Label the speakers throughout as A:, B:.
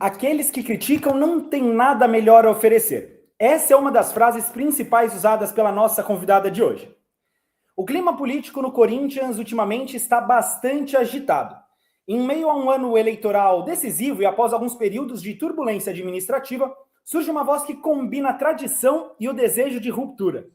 A: Aqueles que criticam não têm nada melhor a oferecer. Essa é uma das frases principais usadas pela nossa convidada de hoje. O clima político no Corinthians ultimamente está bastante agitado. Em meio a um ano eleitoral decisivo e após alguns períodos de turbulência administrativa, surge uma voz que combina a tradição e o desejo de ruptura.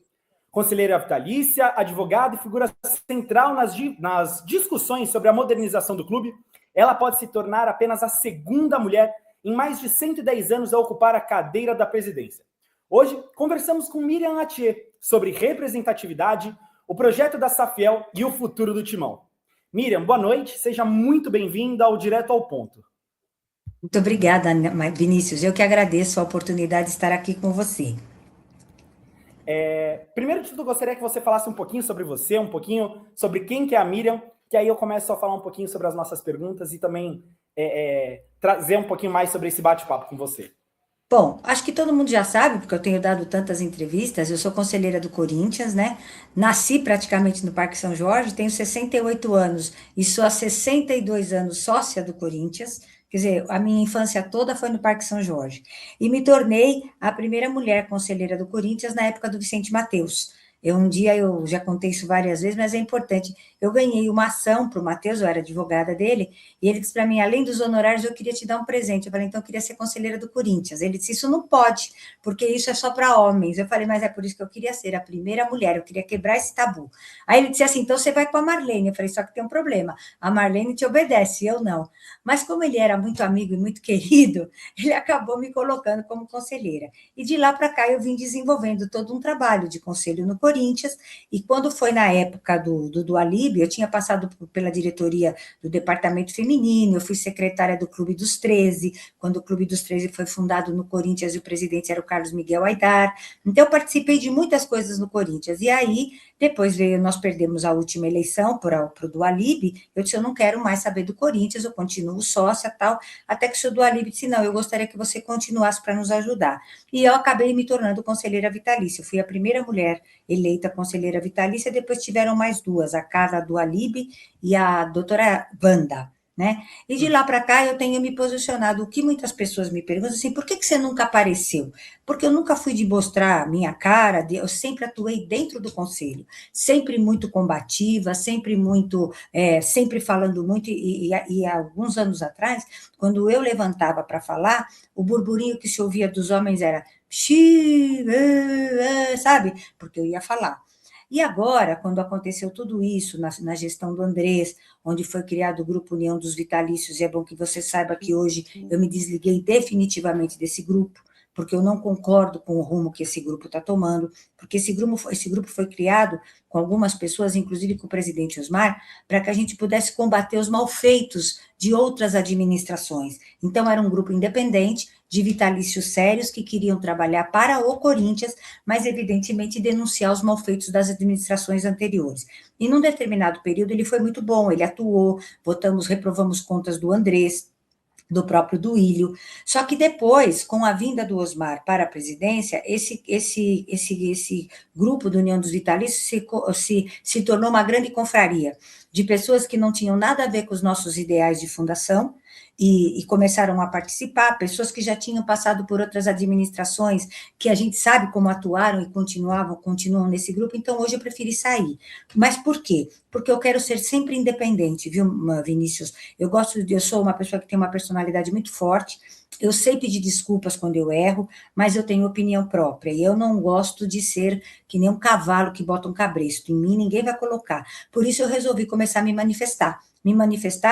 A: Conselheira vitalícia, advogada e figura central nas discussões sobre a modernização do clube, ela pode se tornar apenas a segunda mulher em mais de 110 anos a ocupar a cadeira da presidência. Hoje, conversamos com Miriam Attier sobre representatividade, o projeto da Safiel e o futuro do Timão. Miriam, boa noite, seja muito bem-vinda ao Direto ao Ponto.
B: Muito obrigada, Vinícius. Eu que agradeço a oportunidade de estar aqui com você.
A: Primeiro de tudo, eu gostaria que você falasse um pouquinho sobre você, um pouquinho sobre quem que é a Miriam, que aí eu começo a falar um pouquinho sobre as nossas perguntas e também trazer um pouquinho mais sobre esse bate-papo com você.
B: Bom, acho que todo mundo já sabe, porque eu tenho dado tantas entrevistas, eu sou conselheira do Corinthians, né? Nasci praticamente no Parque São Jorge, tenho 68 anos e sou há 62 anos sócia do Corinthians. Quer dizer, a minha infância toda foi no Parque São Jorge. E me tornei a primeira mulher conselheira do Corinthians na época do Vicente Mateus. Um dia eu já contei isso várias vezes, mas é importante. Eu ganhei uma ação para o Matheus, eu era advogada dele, e ele disse para mim, além dos honorários, eu queria te dar um presente. Eu falei, então eu queria ser conselheira do Corinthians. Ele disse, isso não pode, porque isso é só para homens. Eu falei, mas é por isso que eu queria ser a primeira mulher, eu queria quebrar esse tabu. Aí ele disse assim, então você vai com a Marlene. Eu falei, só que tem um problema, a Marlene te obedece, eu não. Mas como ele era muito amigo e muito querido, ele acabou me colocando como conselheira. E de lá para cá eu vim desenvolvendo todo um trabalho de conselho no Corinthians, e quando foi na época do Alíbio, eu tinha passado pela diretoria do departamento feminino, eu fui secretária do Clube dos 13, quando o Clube dos 13 foi fundado no Corinthians e o presidente era o Carlos Miguel Aidar, então eu participei de muitas coisas no Corinthians, e aí depois nós perdemos a última eleição para o do Alíbio, eu disse, eu não quero mais saber do Corinthians, eu continuo sócia tal, até que o senhor do Alíbio disse, não, eu gostaria que você continuasse para nos ajudar, e eu acabei me tornando conselheira vitalícia, eu fui a primeira mulher eleita conselheira vitalícia, depois tiveram mais duas, a Carla do Alibe e a doutora Wanda, né? E de lá para cá eu tenho me posicionado, o que muitas pessoas me perguntam assim, por que você nunca apareceu? Porque eu nunca fui de mostrar a minha cara, eu sempre atuei dentro do conselho, sempre muito combativa, sempre muito, sempre falando muito, e há alguns anos atrás, quando eu levantava para falar, o burburinho que se ouvia dos homens era sabe? Porque eu ia falar. E agora, quando aconteceu tudo isso na gestão do Andrés, onde foi criado o Grupo União dos Vitalícios, e é bom que você saiba que hoje eu me desliguei definitivamente desse grupo, porque eu não concordo com o rumo que esse grupo está tomando, porque esse grupo foi criado com algumas pessoas, inclusive com o presidente Osmar, para que a gente pudesse combater os malfeitos de outras administrações. Então, era um grupo independente, de vitalícios sérios, que queriam trabalhar para o Corinthians, mas, evidentemente, denunciar os malfeitos das administrações anteriores. E, num determinado período, ele foi muito bom, ele atuou, reprovamos contas do Andrés, do próprio Duílio, só que depois, com a vinda do Osmar para a presidência, esse grupo do União dos Vitalícios se tornou uma grande confraria, de pessoas que não tinham nada a ver com os nossos ideais de fundação, e começaram a participar, pessoas que já tinham passado por outras administrações, que a gente sabe como atuaram e continuam nesse grupo, então hoje eu preferi sair. Mas por quê? Porque eu quero ser sempre independente, viu, Vinícius? Eu sou uma pessoa que tem uma personalidade muito forte, eu sei pedir desculpas quando eu erro, mas eu tenho opinião própria, e eu não gosto de ser que nem um cavalo que bota um cabresto, em mim ninguém vai colocar. Por isso eu resolvi começar a me manifestar,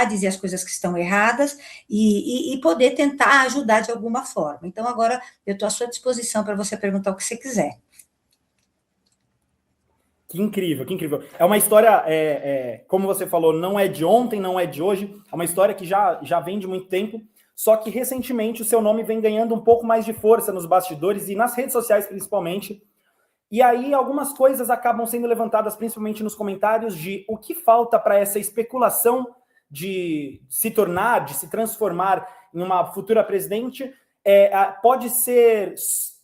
B: dizer as coisas que estão erradas e poder tentar ajudar de alguma forma. Então, agora eu estou à sua disposição para você perguntar o que você quiser.
A: Que incrível, que incrível. É uma história, como você falou, não é de ontem, não é de hoje, é uma história que já vem de muito tempo, só que recentemente o seu nome vem ganhando um pouco mais de força nos bastidores e nas redes sociais principalmente, e aí algumas coisas acabam sendo levantadas principalmente nos comentários de o que falta para essa especulação de se transformar em uma futura presidente, pode ser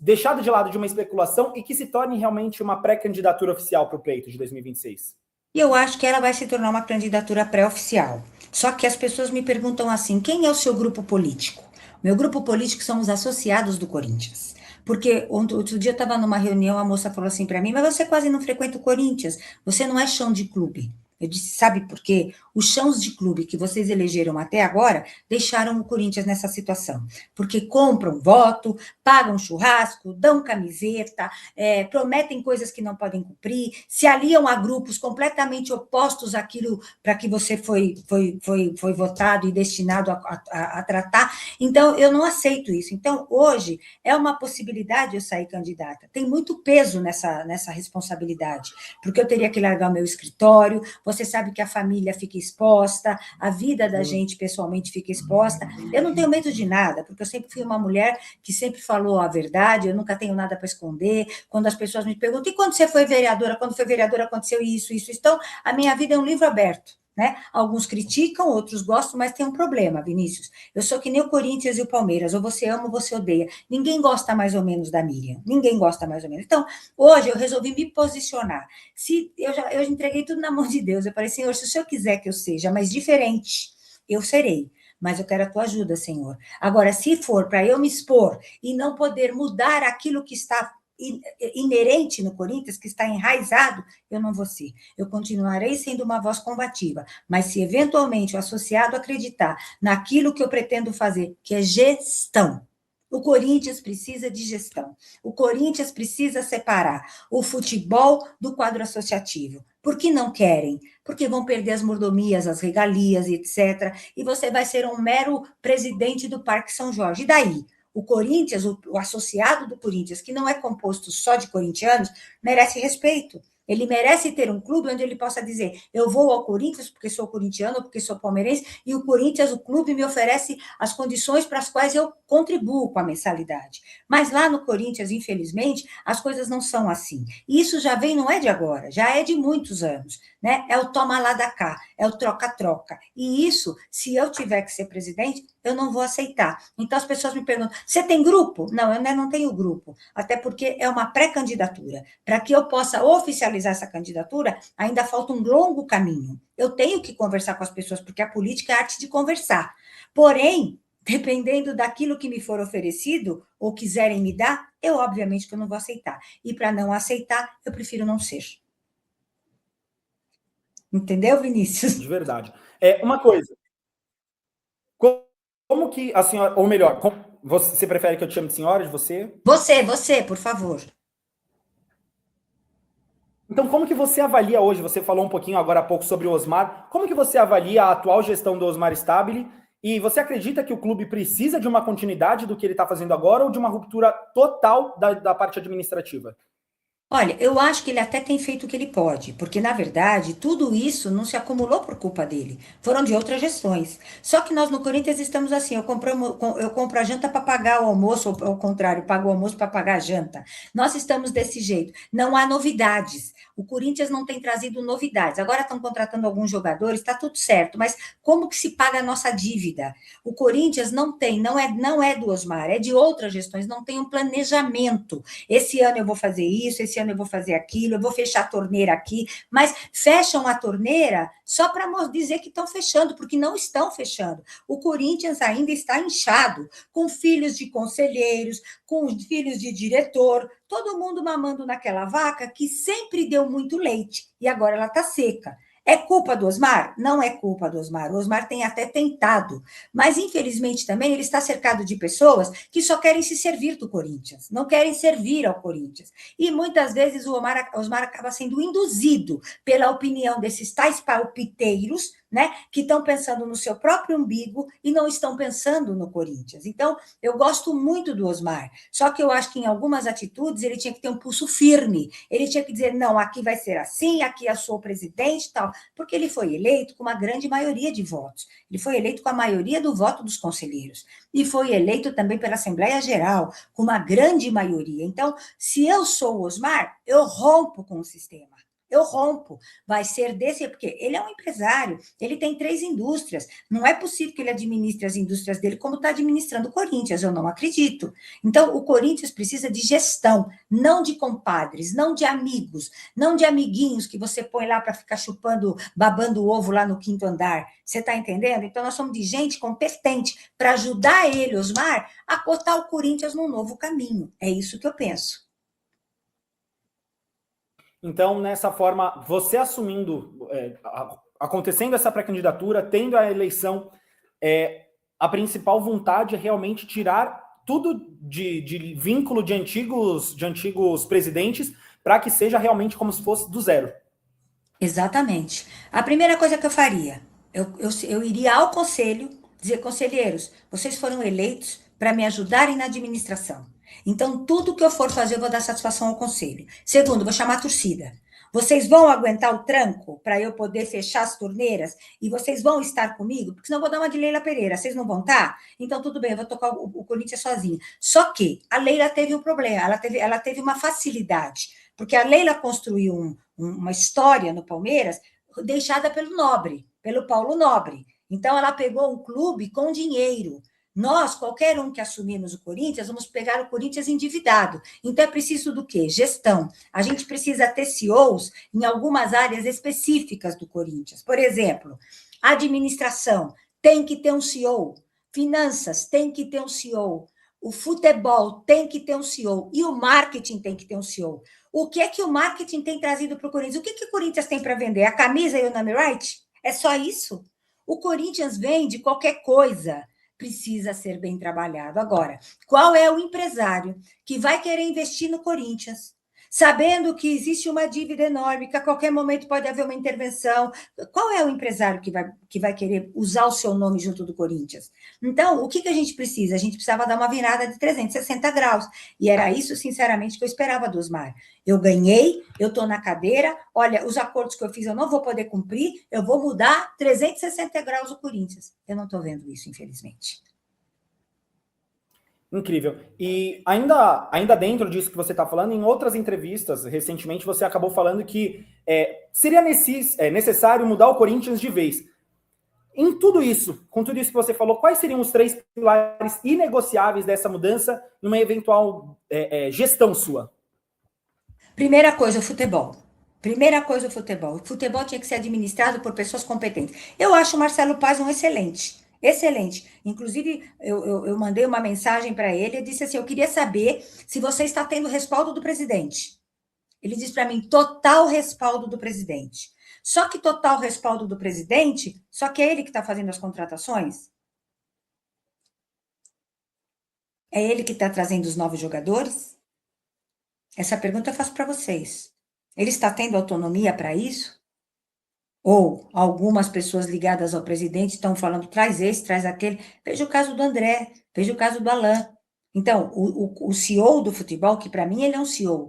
A: deixado de lado de uma especulação e que se torne realmente uma pré-candidatura oficial para o pleito de 2026?
B: E eu acho que ela vai se tornar uma candidatura pré-oficial. Só que as pessoas me perguntam assim, quem é o seu grupo político? Meu grupo político são os associados do Corinthians. Porque outro dia eu estava numa reunião, a moça falou assim para mim, mas você quase não frequenta o Corinthians, você não é chão de clube. Eu disse, sabe por quê? Os chãos de clube que vocês elegeram até agora deixaram o Corinthians nessa situação. Porque compram voto, pagam churrasco, dão camiseta, prometem coisas que não podem cumprir, se aliam a grupos completamente opostos àquilo para que você foi votado e destinado a tratar. Então, eu não aceito isso. Então, hoje, é uma possibilidade eu sair candidata. Tem muito peso nessa responsabilidade, porque eu teria que largar o meu escritório, você sabe que a família fica exposta, a vida da gente pessoalmente fica exposta. Eu não tenho medo de nada, porque eu sempre fui uma mulher que sempre falou a verdade, eu nunca tenho nada para esconder. Quando as pessoas me perguntam, e quando você foi vereadora? Quando foi vereadora aconteceu isso, isso. Então, a minha vida é um livro aberto. Né? Alguns criticam, outros gostam, mas tem um problema, Vinícius. Eu sou que nem o Corinthians e o Palmeiras, ou você ama ou você odeia. Ninguém gosta mais ou menos da Miriam, ninguém gosta mais ou menos. Então, hoje eu resolvi me posicionar. Se eu entreguei tudo na mão de Deus, eu falei, Senhor, se o Senhor quiser que eu seja mais diferente, eu serei. Mas eu quero a tua ajuda, Senhor. Agora, se for para eu me expor e não poder mudar aquilo que está inerente no Corinthians, que está enraizado, eu não vou ser. Eu continuarei sendo uma voz combativa, mas se eventualmente o associado acreditar naquilo que eu pretendo fazer, que é gestão, o Corinthians precisa de gestão. O Corinthians precisa separar o futebol do quadro associativo. Por que não querem? Porque vão perder as mordomias, as regalias, etc. E você vai ser um mero presidente do Parque São Jorge. E daí? O Corinthians, o associado do Corinthians, que não é composto só de corintianos, merece respeito. Ele merece ter um clube onde ele possa dizer, eu vou ao Corinthians porque sou corintiano, porque sou palmeirense, e o Corinthians, o clube, me oferece as condições para as quais eu contribuo com a mensalidade. Mas lá no Corinthians, infelizmente, as coisas não são assim. E isso já vem, não é de agora, já é de muitos anos. Né? É o toma lá da cá, é o troca-troca. E isso, se eu tiver que ser presidente, eu não vou aceitar. Então as pessoas me perguntam, você tem grupo? Não, eu não tenho grupo, até porque é uma pré-candidatura. Para que eu possa oficializar essa candidatura, ainda falta um longo caminho. Eu tenho que conversar com as pessoas, porque a política é a arte de conversar. Porém, dependendo daquilo que me for oferecido, ou quiserem me dar, eu obviamente que eu não vou aceitar. E para não aceitar, eu prefiro não ser. Entendeu, Vinícius?
A: De verdade. Uma coisa, como que a senhora, ou melhor, você prefere que eu te chame de senhora, de você?
B: Você, por favor.
A: Então, como que você avalia hoje, você falou um pouquinho agora há pouco sobre o Osmar, como que você avalia a atual gestão do Osmar Stabile, e você acredita que o clube precisa de uma continuidade do que ele está fazendo agora, ou de uma ruptura total da parte administrativa?
B: Olha, eu acho que ele até tem feito o que ele pode, porque, na verdade, tudo isso não se acumulou por culpa dele, foram de outras gestões. Só que nós no Corinthians estamos assim, eu compro a janta para pagar o almoço, ou ao contrário, pago o almoço para pagar a janta. Nós estamos desse jeito, não há novidades. O Corinthians não tem trazido novidades. Agora estão contratando alguns jogadores, está tudo certo, mas como que se paga a nossa dívida? O Corinthians não tem, não é do Osmar, é de outras gestões, não tem um planejamento. Esse ano eu vou fazer isso, esse ano eu vou fazer aquilo, eu vou fechar a torneira aqui, mas fecham a torneira só para dizer que estão fechando, porque não estão fechando. O Corinthians ainda está inchado, com filhos de conselheiros, com filhos de diretor, todo mundo mamando naquela vaca que sempre deu muito leite, e agora ela está seca. É culpa do Osmar? Não é culpa do Osmar. O Osmar tem até tentado, mas infelizmente também ele está cercado de pessoas que só querem se servir do Corinthians, não querem servir ao Corinthians. E muitas vezes o Osmar acaba sendo induzido pela opinião desses tais palpiteiros, né, que estão pensando no seu próprio umbigo e não estão pensando no Corinthians. Então, eu gosto muito do Osmar, só que eu acho que em algumas atitudes ele tinha que ter um pulso firme, ele tinha que dizer, não, aqui vai ser assim, aqui eu sou o presidente e tal, porque ele foi eleito com uma grande maioria de votos, ele foi eleito com a maioria do voto dos conselheiros, e foi eleito também pela Assembleia Geral, com uma grande maioria. Então, se eu sou o Osmar, eu rompo com o sistema. eu rompo. Vai ser desse, porque ele é um empresário, ele tem 3 indústrias. Não é possível que ele administre as indústrias dele como está administrando o Corinthians, eu não acredito. Então, o Corinthians precisa de gestão, não de compadres, não de amigos, não de amiguinhos que você põe lá para ficar chupando, babando o ovo lá no 5º andar. Você está entendendo? Então, nós somos de gente competente para ajudar ele, Osmar, a botar o Corinthians num novo caminho. É isso que eu penso.
A: Então, nessa forma, você assumindo, acontecendo essa pré-candidatura, tendo a eleição, a principal vontade é realmente tirar tudo de vínculo de antigos presidentes para que seja realmente como se fosse do zero.
B: Exatamente. A primeira coisa que eu faria, eu iria ao conselho, dizer, conselheiros, vocês foram eleitos para me ajudarem na administração. Então, tudo que eu for fazer, eu vou dar satisfação ao conselho. Segundo, vou chamar a torcida. Vocês vão aguentar o tranco para eu poder fechar as torneiras e vocês vão estar comigo? Porque senão eu vou dar uma de Leila Pereira. Vocês não vão estar? Então, tudo bem, eu vou tocar o Corinthians sozinha. Só que a Leila teve um problema, ela teve uma facilidade, porque a Leila construiu uma história no Palmeiras deixada pelo Nobre, pelo Paulo Nobre. Então, ela pegou um clube com dinheiro. Nós, qualquer um que assumimos o Corinthians, vamos pegar o Corinthians endividado. Então, é preciso do quê? Gestão. A gente precisa ter CEOs em algumas áreas específicas do Corinthians. Por exemplo, administração tem que ter um CEO. Finanças tem que ter um CEO. O futebol tem que ter um CEO. E o marketing tem que ter um CEO. O que é que o marketing tem trazido para o Corinthians? O que o Corinthians tem para vender? A camisa e o name right? É só isso? O Corinthians vende qualquer coisa. Precisa ser bem trabalhado. Agora, qual é o empresário que vai querer investir no Corinthians, sabendo que existe uma dívida enorme, que a qualquer momento pode haver uma intervenção? Qual é o empresário que vai querer usar o seu nome junto do Corinthians? Então, o que a gente precisa? A gente precisava dar uma virada de 360 graus. E era isso, sinceramente, que eu esperava do Osmar. Eu ganhei, eu estou na cadeira, olha, os acordos que eu fiz eu não vou poder cumprir, eu vou mudar 360 graus o Corinthians. Eu não estou vendo isso, infelizmente.
A: Incrível. E ainda dentro disso que você está falando, em outras entrevistas, recentemente, você acabou falando que seria necessário mudar o Corinthians de vez. Em tudo isso, com tudo isso que você falou, quais seriam os 3 pilares inegociáveis dessa mudança numa eventual gestão sua?
B: Primeira coisa, o futebol. Primeira coisa, o futebol. O futebol tinha que ser administrado por pessoas competentes. Eu acho o Marcelo Paz um excelente. Excelente. Inclusive, eu mandei uma mensagem para ele e disse assim, eu queria saber se você está tendo respaldo do presidente. Ele disse para mim, total respaldo do presidente. Só que total respaldo do presidente, só que é ele que está fazendo as contratações? É ele que está trazendo os novos jogadores? Essa pergunta eu faço para vocês. Ele está tendo autonomia para isso? Ou algumas pessoas ligadas ao presidente estão falando, traz esse, traz aquele. Veja o caso do André, veja o caso do Alain. Então, o CEO do futebol, que para mim ele é um CEO,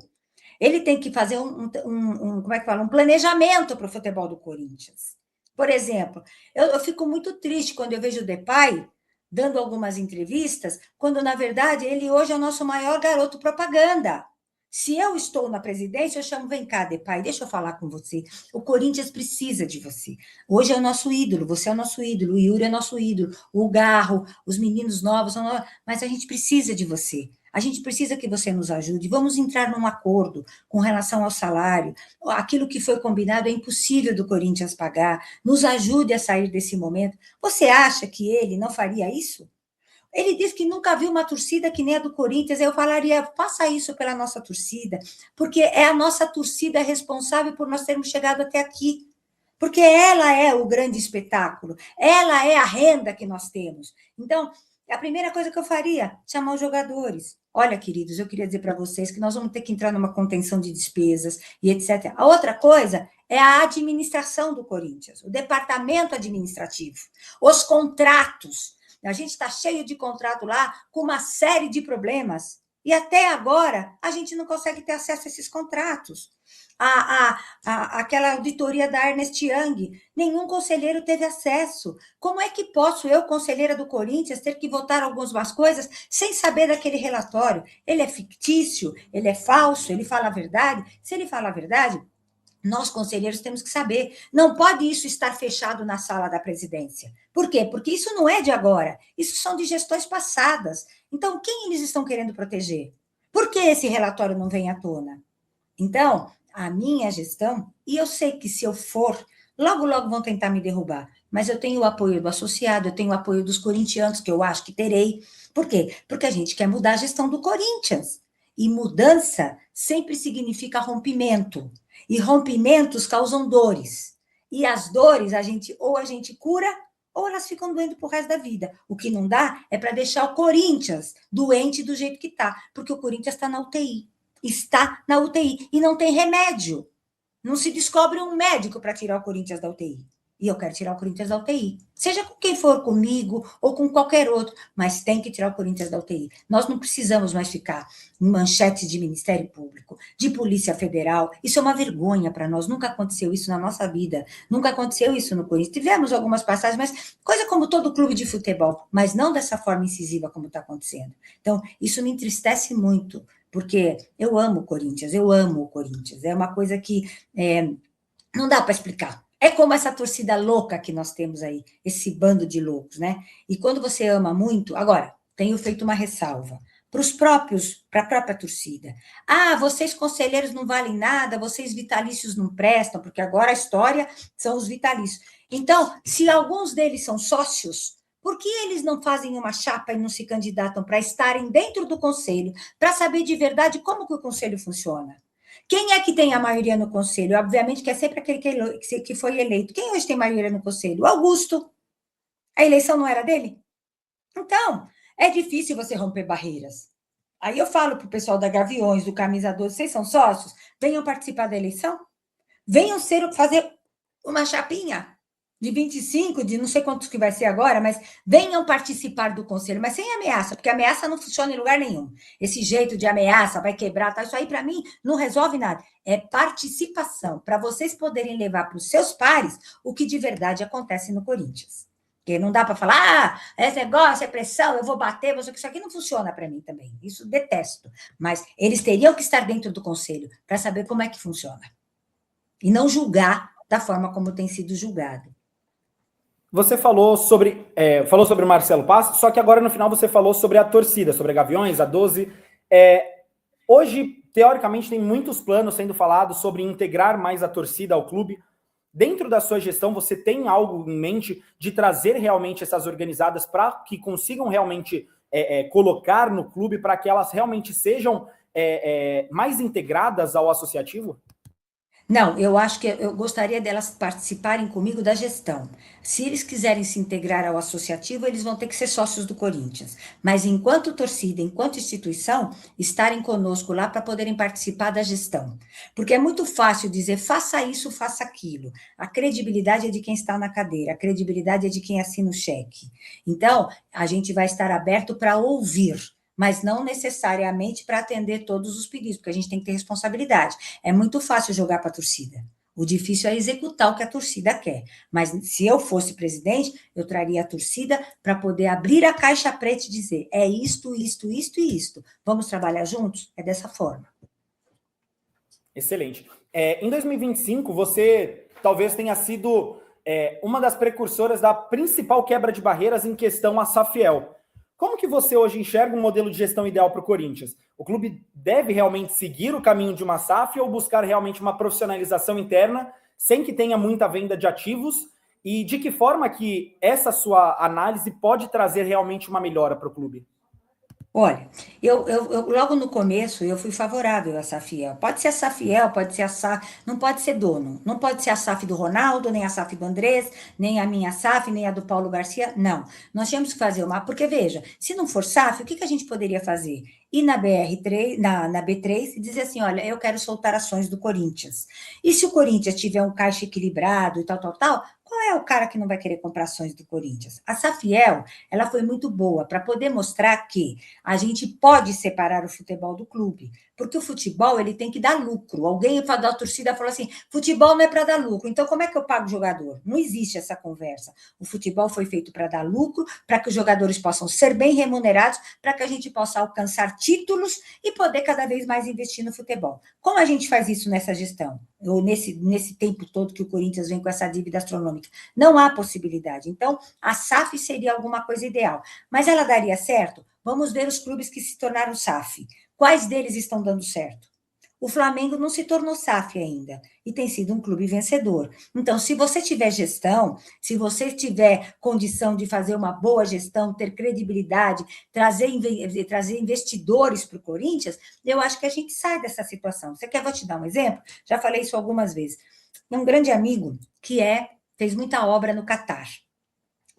B: ele tem que fazer como é que fala? Um planejamento para o futebol do Corinthians. Por exemplo, eu fico muito triste quando eu vejo o Depay dando algumas entrevistas, quando, na verdade, ele hoje é o nosso maior garoto propaganda. Se eu estou na presidência, eu chamo, vem cá, Depay, deixa eu falar com você. O Corinthians precisa de você. Hoje é o nosso ídolo, você é o nosso ídolo, o Yuri é nosso ídolo, o Garro, os meninos novos, mas a gente precisa de você. A gente precisa que você nos ajude. Vamos entrar num acordo com relação ao salário. Aquilo que foi combinado é impossível do Corinthians pagar. Nos ajude a sair desse momento. Você acha que ele não faria isso? Ele disse que nunca viu uma torcida que nem a do Corinthians. Eu falaria, faça isso pela nossa torcida, porque é a nossa torcida responsável por nós termos chegado até aqui. Porque ela é o grande espetáculo, ela é a renda que nós temos. Então, a primeira coisa que eu faria, chamar os jogadores. Olha, queridos, eu queria dizer para vocês que nós vamos ter que entrar numa contenção de despesas e etc. A outra coisa é a administração do Corinthians, o departamento administrativo, os contratos. A gente está cheio de contrato lá, com uma série de problemas. E até agora, a gente não consegue ter acesso a esses contratos. Aquela auditoria da Ernst Young, nenhum conselheiro teve acesso. Como é que posso eu, conselheira do Corinthians, ter que votar algumas coisas sem saber daquele relatório? Ele é fictício, ele é falso, ele fala a verdade? Se ele fala a verdade, Nós, conselheiros, temos que saber. Não pode isso estar fechado na sala da presidência. Por quê? Porque isso não é de agora. Isso são de gestões passadas. Então, quem eles estão querendo proteger? Por que esse relatório não vem à tona? Então, a minha gestão, e eu sei que se eu for, logo, logo vão tentar me derrubar, mas eu tenho o apoio do associado, eu tenho o apoio dos corintianos, que eu acho que terei. Por quê? Porque a gente quer mudar a gestão do Corinthians. E mudança sempre significa rompimento. E rompimentos causam dores. E as dores, ou a gente cura, ou elas ficam doendo pro resto da vida. O que não dá é para deixar o Corinthians doente do jeito que está, porque o Corinthians está na UTI. Está na UTI e não tem remédio. Não se descobre um médico para tirar o Corinthians da UTI. E eu quero tirar o Corinthians da UTI. Seja com quem for, comigo ou com qualquer outro, mas tem que tirar o Corinthians da UTI. Nós não precisamos mais ficar em manchetes de Ministério Público, de Polícia Federal. Isso é uma vergonha para nós. Nunca aconteceu isso na nossa vida. Nunca aconteceu isso no Corinthians. Tivemos algumas passagens, mas coisa como todo clube de futebol, mas não dessa forma incisiva como está acontecendo. Então, isso me entristece muito, porque eu amo o Corinthians, eu amo o Corinthians. É uma coisa que não dá para explicar. É como essa torcida louca que nós temos aí, esse bando de loucos, né? E quando você ama muito... Agora, tenho feito uma ressalva para a própria torcida. Ah, vocês conselheiros não valem nada, vocês vitalícios não prestam, porque agora a história são os vitalícios. Então, se alguns deles são sócios, por que eles não fazem uma chapa e não se candidatam para estarem dentro do conselho, para saber de verdade como que o conselho funciona? Quem é que tem a maioria no conselho? Obviamente que é sempre aquele que foi eleito. Quem hoje tem maioria no conselho? O Augusto. A eleição não era dele? Então, é difícil você romper barreiras. Aí eu falo para o pessoal da Gaviões, do Camisa 12, vocês são sócios? Venham participar da eleição? Venham fazer uma chapinha de 25, de não sei quantos que vai ser agora, mas venham participar do conselho, mas sem ameaça, porque ameaça não funciona em lugar nenhum. Esse jeito de ameaça, vai quebrar, tá? Isso aí para mim não resolve nada. É participação, para vocês poderem levar para os seus pares o que de verdade acontece no Corinthians. Porque não dá para falar, esse negócio é pressão, eu vou bater, isso aqui não funciona para mim também. Isso detesto. Mas eles teriam que estar dentro do conselho para saber como é que funciona. E não julgar da forma como tem sido julgado.
A: Você falou sobre o Marcelo Paz, só que agora no final você falou sobre a torcida, sobre a Gaviões, a 12. Hoje, teoricamente, tem muitos planos sendo falados sobre integrar mais a torcida ao clube. Dentro da sua gestão, você tem algo em mente de trazer realmente essas organizadas para que consigam realmente colocar no clube, para que elas realmente sejam mais integradas ao associativo?
B: Não, eu acho que eu gostaria delas participarem comigo da gestão. Se eles quiserem se integrar ao associativo, eles vão ter que ser sócios do Corinthians. Mas enquanto torcida, enquanto instituição, estarem conosco lá para poderem participar da gestão. Porque é muito fácil dizer, faça isso, faça aquilo. A credibilidade é de quem está na cadeira, a credibilidade é de quem assina o cheque. Então, a gente vai estar aberto para ouvir, mas não necessariamente para atender todos os pedidos, porque a gente tem que ter responsabilidade. É muito fácil jogar para a torcida. O difícil é executar o que a torcida quer. Mas se eu fosse presidente, eu traria a torcida para poder abrir a caixa preta e dizer, é isto, isto, isto e isto. Vamos trabalhar juntos? É dessa forma.
A: Excelente. Em 2025, você talvez tenha sido uma das precursoras da principal quebra de barreiras em questão à Safiel. Como que você hoje enxerga um modelo de gestão ideal para o Corinthians? O clube deve realmente seguir o caminho de uma SAF ou buscar realmente uma profissionalização interna, sem que tenha muita venda de ativos? E de que forma que essa sua análise pode trazer realmente uma melhora para o clube?
B: Olha, eu logo no começo eu fui favorável à Safiel. Pode ser a Safiel, pode ser a SAF, não pode ser dono. Não pode ser a SAF do Ronaldo, nem a SAF do Andrés, nem a minha SAF, nem a do Paulo Garcia. Não. Nós tínhamos que fazer uma. Porque, veja, se não for SAF, o que a gente poderia fazer? Ir na BR3, na B3 e dizer assim: olha, eu quero soltar ações do Corinthians. E se o Corinthians tiver um caixa equilibrado e tal, qual é o cara que não vai querer comprar ações do Corinthians? A Safiel, ela foi muito boa para poder mostrar que a gente pode separar o futebol do clube, porque o futebol ele tem que dar lucro. Alguém da torcida falou assim, futebol não é para dar lucro, então como é que eu pago o jogador? Não existe essa conversa. O futebol foi feito para dar lucro, para que os jogadores possam ser bem remunerados, para que a gente possa alcançar títulos e poder cada vez mais investir no futebol. Como a gente faz isso nessa gestão? Ou nesse tempo todo que o Corinthians vem com essa dívida astronômica? Não há possibilidade. Então, a SAF seria alguma coisa ideal. Mas ela daria certo? Vamos ver os clubes que se tornaram SAF. Quais deles estão dando certo? O Flamengo não se tornou SAF ainda e tem sido um clube vencedor. Então, se você tiver gestão, se você tiver condição de fazer uma boa gestão, ter credibilidade, trazer investidores para o Corinthians, eu acho que a gente sai dessa situação. Você quer? Vou te dar um exemplo? Já falei isso algumas vezes. Tem um grande amigo que fez muita obra no Catar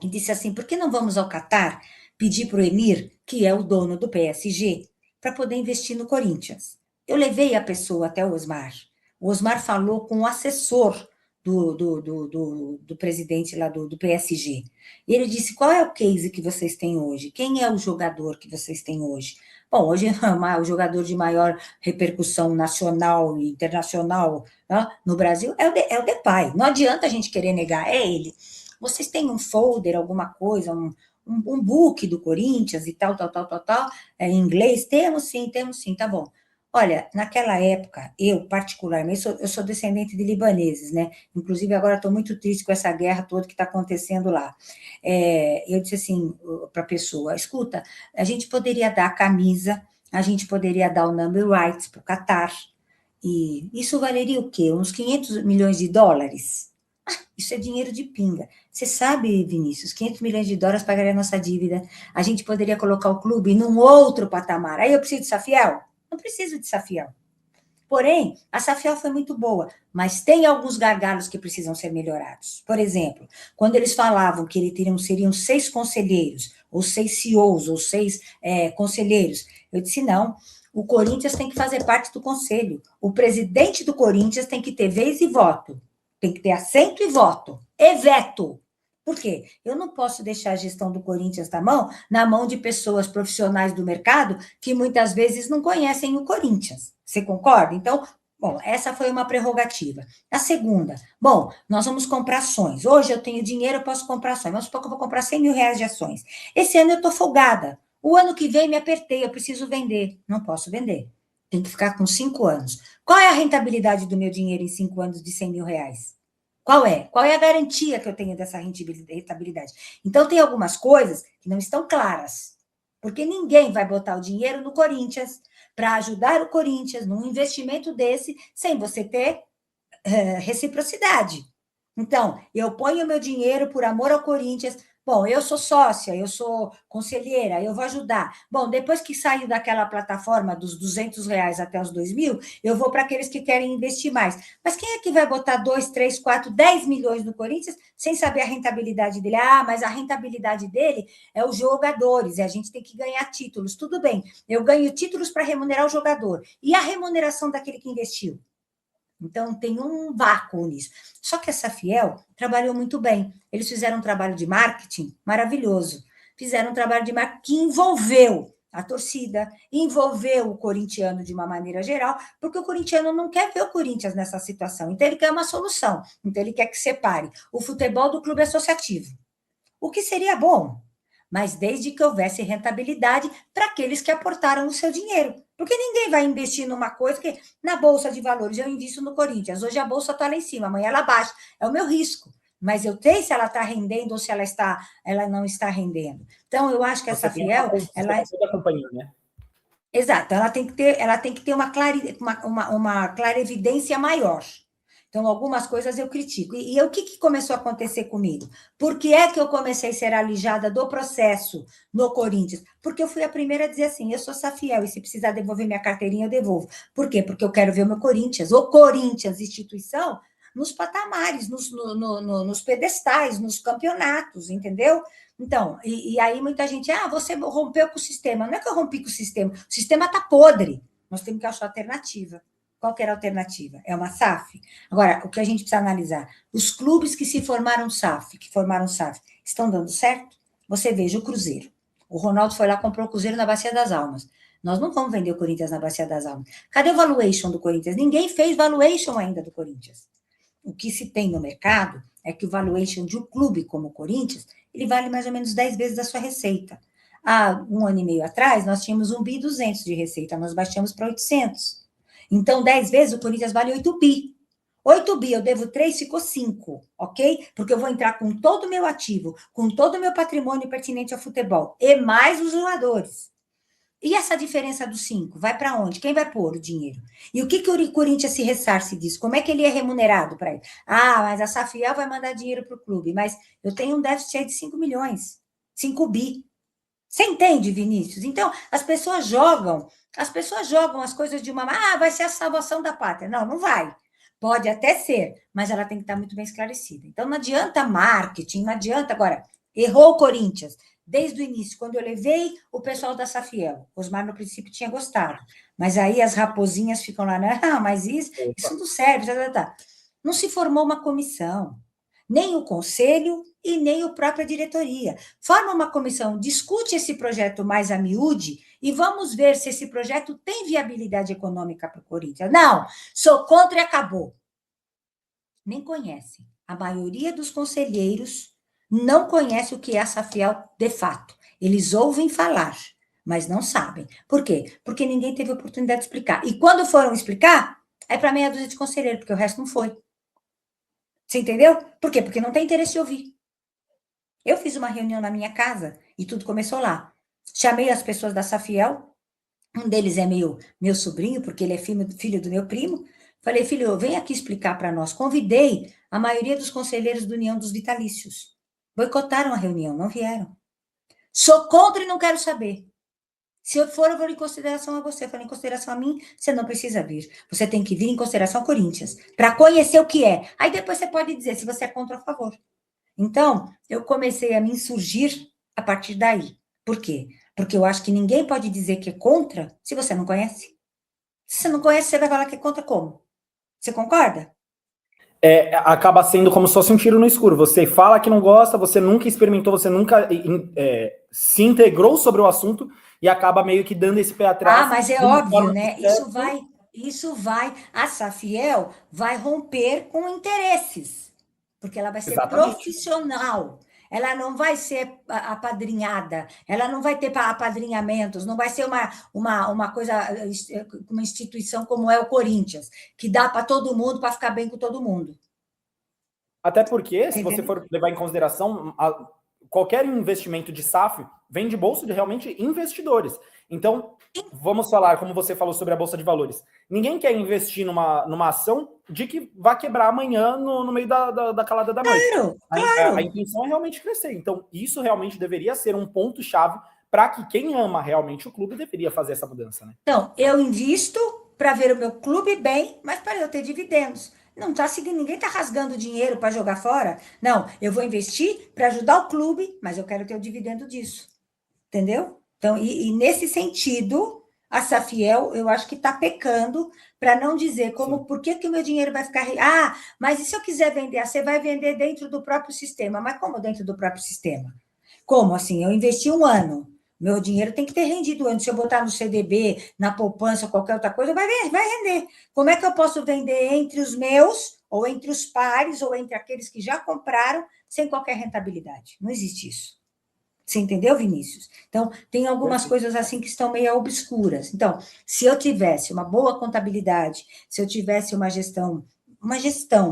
B: e disse assim: por que não vamos ao Catar pedir para o Emir, que é o dono do PSG, para poder investir no Corinthians? Eu levei a pessoa até o Osmar. O Osmar falou com o assessor do presidente lá do PSG. E ele disse: qual é o case que vocês têm hoje? Quem é o jogador que vocês têm hoje? Bom, hoje o jogador de maior repercussão nacional e internacional, né, no Brasil é o Depay. Não adianta a gente querer negar, é ele. Vocês têm um folder, alguma coisa, um book do Corinthians e tal, em inglês? Temos sim, tá bom. Olha, naquela época, eu particularmente, eu sou descendente de libaneses, né? Inclusive, agora estou muito triste com essa guerra toda que está acontecendo lá. Eu disse assim para a pessoa: escuta, a gente poderia dar a camisa, a gente poderia dar o number rights para o Qatar, e isso valeria o quê? Uns 500 milhões de dólares? Isso é dinheiro de pinga. Você sabe, Vinícius, 500 milhões de dólares pagaria a nossa dívida. A gente poderia colocar o clube num outro patamar. Aí eu preciso de Safiel? Não preciso de Safiel. Porém, a Safiel foi muito boa, mas tem alguns gargalos que precisam ser melhorados. Por exemplo, quando eles falavam que seriam 6 conselheiros, ou 6 CEOs, ou 6 conselheiros, eu disse: não, o Corinthians tem que fazer parte do conselho. O presidente do Corinthians tem que ter vez e voto. Tem que ter assento e voto. E veto. Por quê? Eu não posso deixar a gestão do Corinthians na mão de pessoas profissionais do mercado que muitas vezes não conhecem o Corinthians. Você concorda? Então, bom, essa foi uma prerrogativa. A segunda, bom, nós vamos comprar ações. Hoje eu tenho dinheiro, eu posso comprar ações. Vamos supor que eu vou comprar 100 mil reais de ações. Esse ano eu estou folgada. O ano que vem me apertei, eu preciso vender. Não posso vender. Tem que ficar com 5 anos. Qual é a rentabilidade do meu dinheiro em 5 anos de 100 mil reais? Qual é? Qual é a garantia que eu tenho dessa rentabilidade? Então, tem algumas coisas que não estão claras, porque ninguém vai botar o dinheiro no Corinthians para ajudar o Corinthians num investimento desse sem você ter reciprocidade. Então, eu ponho o meu dinheiro por amor ao Corinthians. Bom, eu sou sócia, eu sou conselheira, eu vou ajudar. Bom, depois que saio daquela plataforma dos 200 reais até os 2.000, eu vou para aqueles que querem investir mais. Mas quem é que vai botar 2, 3, 4, 10 milhões no Corinthians sem saber a rentabilidade dele? Ah, mas a rentabilidade dele é os jogadores, e a gente tem que ganhar títulos. Tudo bem, eu ganho títulos para remunerar o jogador. E a remuneração daquele que investiu? Então, tem um vácuo nisso. Só que a Safiel trabalhou muito bem. Eles fizeram um trabalho de marketing maravilhoso. Fizeram um trabalho de marketing que envolveu a torcida, envolveu o corintiano de uma maneira geral, porque o corintiano não quer ver o Corinthians nessa situação. Então, ele quer uma solução. Então, ele quer que separe o futebol do clube associativo. O que seria bom, mas desde que houvesse rentabilidade para aqueles que aportaram o seu dinheiro. Porque ninguém vai investir numa coisa que, na Bolsa de Valores, eu invisto no Corinthians. Hoje a Bolsa está lá em cima, amanhã ela baixa. É o meu risco. Mas eu sei se ela está rendendo ou se ela não está rendendo. Então, eu acho que essa Fiel...
A: da companhia, né?
B: Exato. Ela tem que ter uma clarevidência maior. Então, algumas coisas eu critico. E o que começou a acontecer comigo? Por que é que eu comecei a ser alijada do processo no Corinthians? Porque eu fui a primeira a dizer assim: eu sou Safiel, e se precisar devolver minha carteirinha, eu devolvo. Por quê? Porque eu quero ver o meu Corinthians, instituição, nos patamares, nos pedestais, nos campeonatos, entendeu? Então, e aí muita gente, você rompeu com o sistema. Não é que eu rompi com o sistema está podre. Nós temos que achar alternativa. Qual que era a alternativa? É uma SAF? Agora, o que a gente precisa analisar, os clubes que formaram SAF, estão dando certo? Você veja o Cruzeiro. O Ronaldo foi lá, comprou o Cruzeiro na Bacia das Almas. Nós não vamos vender o Corinthians na Bacia das Almas. Cadê o valuation do Corinthians? Ninguém fez valuation ainda do Corinthians. O que se tem no mercado é que o valuation de um clube como o Corinthians, ele vale mais ou menos 10 vezes a sua receita. há um ano e meio atrás, nós tínhamos 1.200 de receita, nós baixamos para 800. Então, 10 vezes o Corinthians vale 8 bi. 8 bi, eu devo 3, ficou 5, ok? Porque eu vou entrar com todo o meu ativo, com todo o meu patrimônio pertinente ao futebol, e mais os jogadores. E essa diferença dos 5, vai para onde? Quem vai pôr o dinheiro? E o que o Corinthians se ressarce disso? Como é que ele é remunerado para ele? Ah, mas a Safiel vai mandar dinheiro para o clube, mas eu tenho um déficit aí de 5 milhões, 5 bi. Você entende, Vinícius? Então, as pessoas jogam as coisas de uma... Ah, vai ser a salvação da pátria. Não, não vai. Pode até ser, mas ela tem que estar muito bem esclarecida. Então, não adianta marketing, não adianta... Agora, errou o Corinthians. Desde o início, quando eu levei o pessoal da Safiel, Osmar, no princípio, tinha gostado. Mas aí as raposinhas ficam lá, não, mas isso não serve. Não se formou uma comissão. Nem o conselho e nem a própria diretoria. Forma uma comissão, discute esse projeto mais a miúde e vamos ver se esse projeto tem viabilidade econômica para o Corinthians. Não, sou contra e acabou. Nem conhecem. A maioria dos conselheiros não conhece o que é a Safiel de fato. Eles ouvem falar, mas não sabem. Por quê? Porque ninguém teve oportunidade de explicar. E quando foram explicar, é para meia dúzia de conselheiro, porque o resto não foi. Você entendeu? Por quê? Porque não tem interesse de ouvir. Eu fiz uma reunião na minha casa e tudo começou lá. Chamei as pessoas da Safiel, um deles é meu sobrinho, porque ele é filho do meu primo. Falei, filho, vem aqui explicar para nós. Convidei a maioria dos conselheiros da União dos Vitalícios. Boicotaram a reunião, não vieram. Sou contra e não quero saber. Se eu for, eu vou em consideração a você. Eu falei, em consideração a mim, você não precisa vir. Você tem que vir em consideração ao Corinthians, para conhecer o que é. Aí depois você pode dizer se você é contra ou a favor. Então, eu comecei a me insurgir a partir daí. Por quê? Porque eu acho que ninguém pode dizer que é contra se você não conhece. Se você não conhece, você vai falar que é contra como? Você concorda?
A: Acaba sendo como se fosse um tiro no escuro. Você fala que não gosta, você nunca experimentou, você nunca se integrou sobre o assunto e acaba meio que dando esse pé atrás.
B: Ah, mas é óbvio, né? Isso vai, a Safiel vai romper com interesses, porque ela vai ser
A: Exatamente.
B: profissional. Ela não vai ser apadrinhada, ela não vai ter apadrinhamentos, não vai ser uma coisa, uma instituição como é o Corinthians, que dá para todo mundo, para ficar bem com todo mundo.
A: Até porque, se você for levar em consideração, qualquer investimento de SAF vem de bolsa de realmente investidores. Então, vamos falar, como você falou sobre a Bolsa de Valores. Ninguém quer investir numa ação de que vai quebrar amanhã no meio da calada da noite.
B: Claro.
A: A intenção é realmente crescer. Então, isso realmente deveria ser um ponto-chave para que quem ama realmente o clube deveria fazer essa mudança, né?
B: Então, eu invisto para ver o meu clube bem, mas para eu ter dividendos. Não está seguindo, ninguém está rasgando dinheiro para jogar fora. Não, eu vou investir para ajudar o clube, mas eu quero ter o dividendo disso. Entendeu? Então, e nesse sentido, a Safiel, eu acho que está pecando para não dizer como, por que o meu dinheiro vai ficar... Ah, mas e se eu quiser vender? Você vai vender dentro do próprio sistema. Mas como dentro do próprio sistema? Como assim? Eu investi um ano. Meu dinheiro tem que ter rendido antes. Se eu botar no CDB, na poupança, qualquer outra coisa, vai render. Como é que eu posso vender entre os meus, ou entre os pares, ou entre aqueles que já compraram, sem qualquer rentabilidade? Não existe isso. Você entendeu, Vinícius? Então, tem algumas coisas assim que estão meio obscuras. Então, se eu tivesse uma boa contabilidade, se eu tivesse uma gestão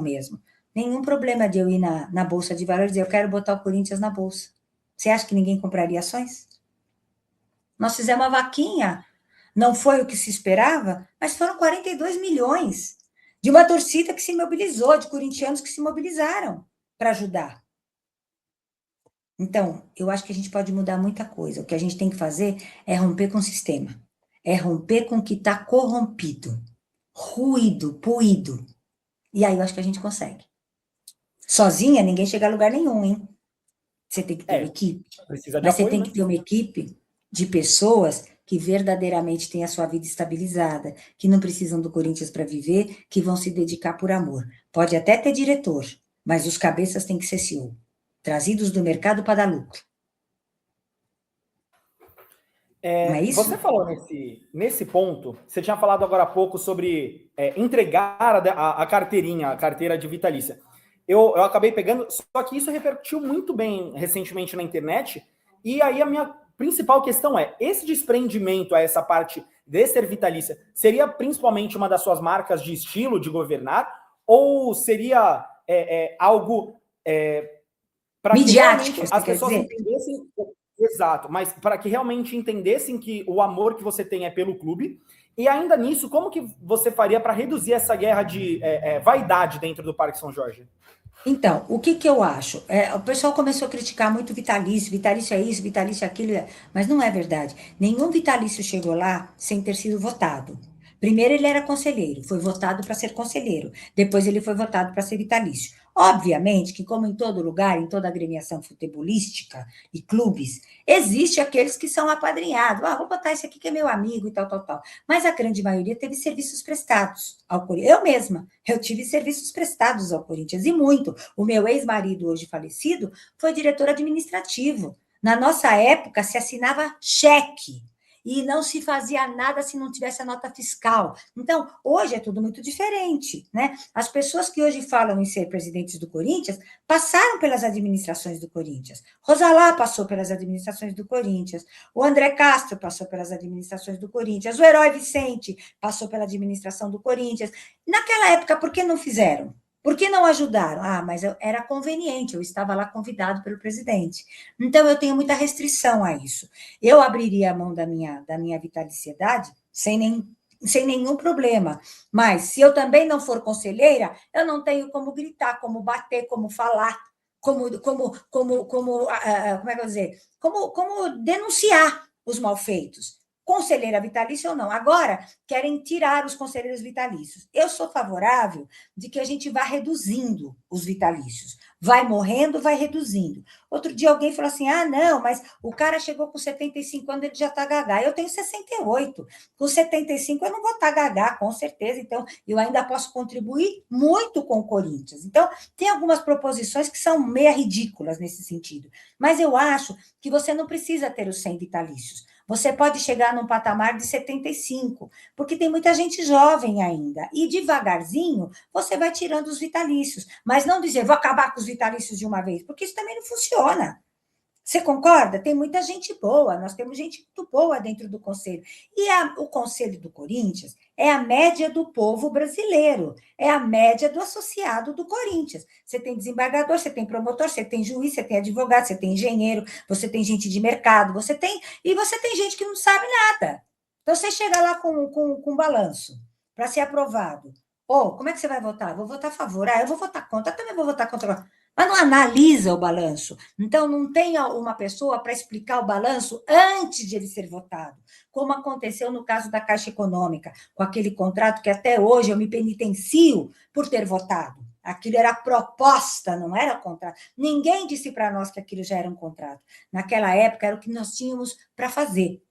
B: mesmo, nenhum problema de eu ir na Bolsa de Valores e dizer, eu quero botar o Corinthians na Bolsa. Você acha que ninguém compraria ações? Nós fizemos uma vaquinha, não foi o que se esperava, mas foram 42 milhões de uma torcida que se mobilizou, de corintianos que se mobilizaram para ajudar. Então, eu acho que a gente pode mudar muita coisa. O que a gente tem que fazer é romper com o sistema. É romper com o que está corrompido. Ruído, puído. E aí eu acho que a gente consegue. Sozinha, ninguém chega a lugar nenhum, hein? Você tem que ter uma equipe. Mas você tem que ter uma equipe de pessoas que verdadeiramente têm a sua vida estabilizada, que não precisam do Corinthians para viver, que vão se dedicar por amor. Pode até ter diretor, mas os cabeças têm que ser CEO. Trazidos do mercado para dar lucro. Não é isso?
A: Você falou nesse ponto, você tinha falado agora há pouco sobre entregar a carteirinha, a carteira de vitalícia. Eu acabei pegando, só que isso repercutiu muito bem recentemente na internet, e aí a minha principal questão é, esse desprendimento a essa parte de ser vitalícia seria principalmente uma das suas marcas de estilo de governar, ou seria algo para que realmente as pessoas entendessem... Exato, mas para que realmente entendessem que o amor que você tem é pelo clube, e ainda nisso, como que você faria para reduzir essa guerra de vaidade dentro do Parque São Jorge?
B: Então, o que eu acho? O pessoal começou a criticar muito vitalício é isso, vitalício é aquilo, mas não é verdade. Nenhum vitalício chegou lá sem ter sido votado. Primeiro ele era conselheiro, foi votado para ser conselheiro. Depois ele foi votado para ser vitalício. Obviamente que, como em todo lugar, em toda agremiação futebolística e clubes, existe aqueles que são apadrinhados. Vou botar esse aqui que é meu amigo e tal, tal, tal. Mas a grande maioria teve serviços prestados ao Corinthians. Eu mesma, eu tive serviços prestados ao Corinthians, e muito. O meu ex-marido, hoje falecido, foi diretor administrativo. Na nossa época, se assinava cheque. E não se fazia nada se não tivesse a nota fiscal. Então, hoje é tudo muito diferente, né? As pessoas que hoje falam em ser presidentes do Corinthians passaram pelas administrações do Corinthians. Rosalá passou pelas administrações do Corinthians. O André Castro passou pelas administrações do Corinthians. O Herói Vicente passou pela administração do Corinthians. Naquela época, por que não fizeram? Por que não ajudaram? Mas era conveniente, eu estava lá convidado pelo presidente. Então, eu tenho muita restrição a isso. Eu abriria a mão da minha vitaliciedade sem nenhum problema. Mas, se eu também não for conselheira, eu não tenho como gritar, como bater, como falar, como é que eu vou dizer? Como denunciar os malfeitos. Conselheira vitalícia ou não. Agora, querem tirar os conselheiros vitalícios. Eu sou favorável de que a gente vá reduzindo os vitalícios. Vai morrendo, vai reduzindo. Outro dia alguém falou assim, não, mas o cara chegou com 75 anos, ele já está gagá. Eu tenho 68. Com 75 eu não vou estar gagá, com certeza. Então, eu ainda posso contribuir muito com o Corinthians. Então, tem algumas proposições que são meio ridículas nesse sentido. Mas eu acho que você não precisa ter os 100 vitalícios. Você pode chegar num patamar de 75, porque tem muita gente jovem ainda. E devagarzinho, você vai tirando os vitalícios. Mas não dizer, vou acabar com os vitalícios de uma vez, porque isso também não funciona. Você concorda? Tem muita gente boa, nós temos gente muito boa dentro do Conselho. E o Conselho do Corinthians é a média do povo brasileiro, é a média do associado do Corinthians. Você tem desembargador, você tem promotor, você tem juiz, você tem advogado, você tem engenheiro, você tem gente de mercado, você tem gente que não sabe nada. Então, você chega lá com balanço para ser aprovado. Como é que você vai votar? Vou votar a favor. Eu vou votar contra, eu também vou votar contra. Mas não analisa o balanço. Então, não tem uma pessoa para explicar o balanço antes de ele ser votado, como aconteceu no caso da Caixa Econômica, com aquele contrato que até hoje eu me penitencio por ter votado. Aquilo era proposta, não era contrato. Ninguém disse para nós que aquilo já era um contrato. Naquela época, era o que nós tínhamos para fazer.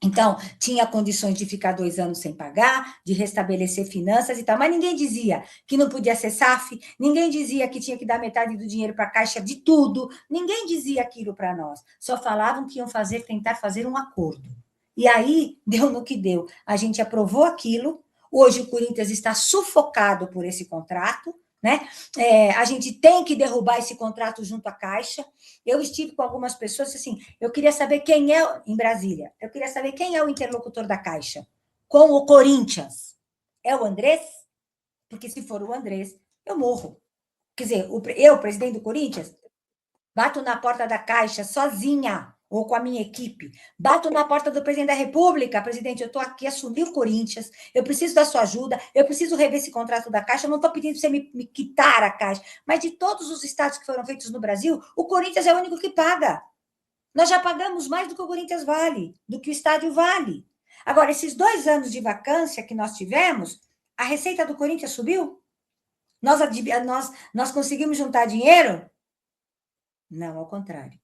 B: Então, tinha condições de ficar 2 anos sem pagar, de restabelecer finanças e tal, mas ninguém dizia que não podia ser SAF, ninguém dizia que tinha que dar metade do dinheiro para a Caixa de tudo, ninguém dizia aquilo para nós, só falavam que iam tentar fazer um acordo. E aí, deu no que deu. A gente aprovou aquilo, hoje o Corinthians está sufocado por esse contrato, né? A gente tem que derrubar esse contrato junto à Caixa. Eu estive com algumas pessoas assim, eu queria saber quem é, em Brasília, eu queria saber quem é o interlocutor da Caixa com o Corinthians. É o Andrés? Porque se for o Andrés, eu morro. Quer dizer, eu, presidente do Corinthians, bato na porta da Caixa sozinha, ou com a minha equipe. Bato na porta do presidente da República, presidente, eu estou aqui, assumi o Corinthians, eu preciso da sua ajuda, eu preciso rever esse contrato da Caixa, eu não estou pedindo para você me quitar a Caixa, mas de todos os estados que foram feitos no Brasil, o Corinthians é o único que paga. Nós já pagamos mais do que o Corinthians vale, do que o estádio vale. Agora, esses 2 anos de vacância que nós tivemos, a receita do Corinthians subiu? Nós conseguimos juntar dinheiro? Não, ao contrário.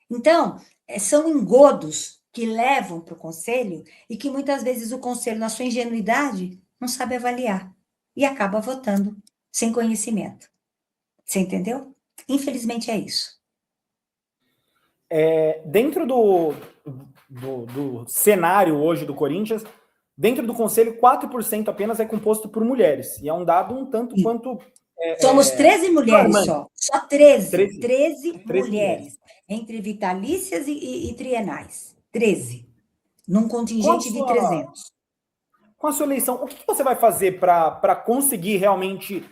B: Então, são engodos que levam para o conselho e que muitas vezes o conselho, na sua ingenuidade, não sabe avaliar e acaba votando sem conhecimento. Você entendeu? Infelizmente é isso.
A: Dentro do cenário hoje do Corinthians, dentro do conselho, 4% apenas é composto por mulheres. E é um dado um tanto quanto
B: Somos 13 mulheres
A: Armando,
B: só 13,
A: 13,
B: 13
A: 13 mulheres.
B: mulheres, entre vitalícias e trienais, 13, num
A: Com a
B: contingente de
A: sua,
B: 300.
A: com a sua eleição, o que você vai fazer para conseguir realmente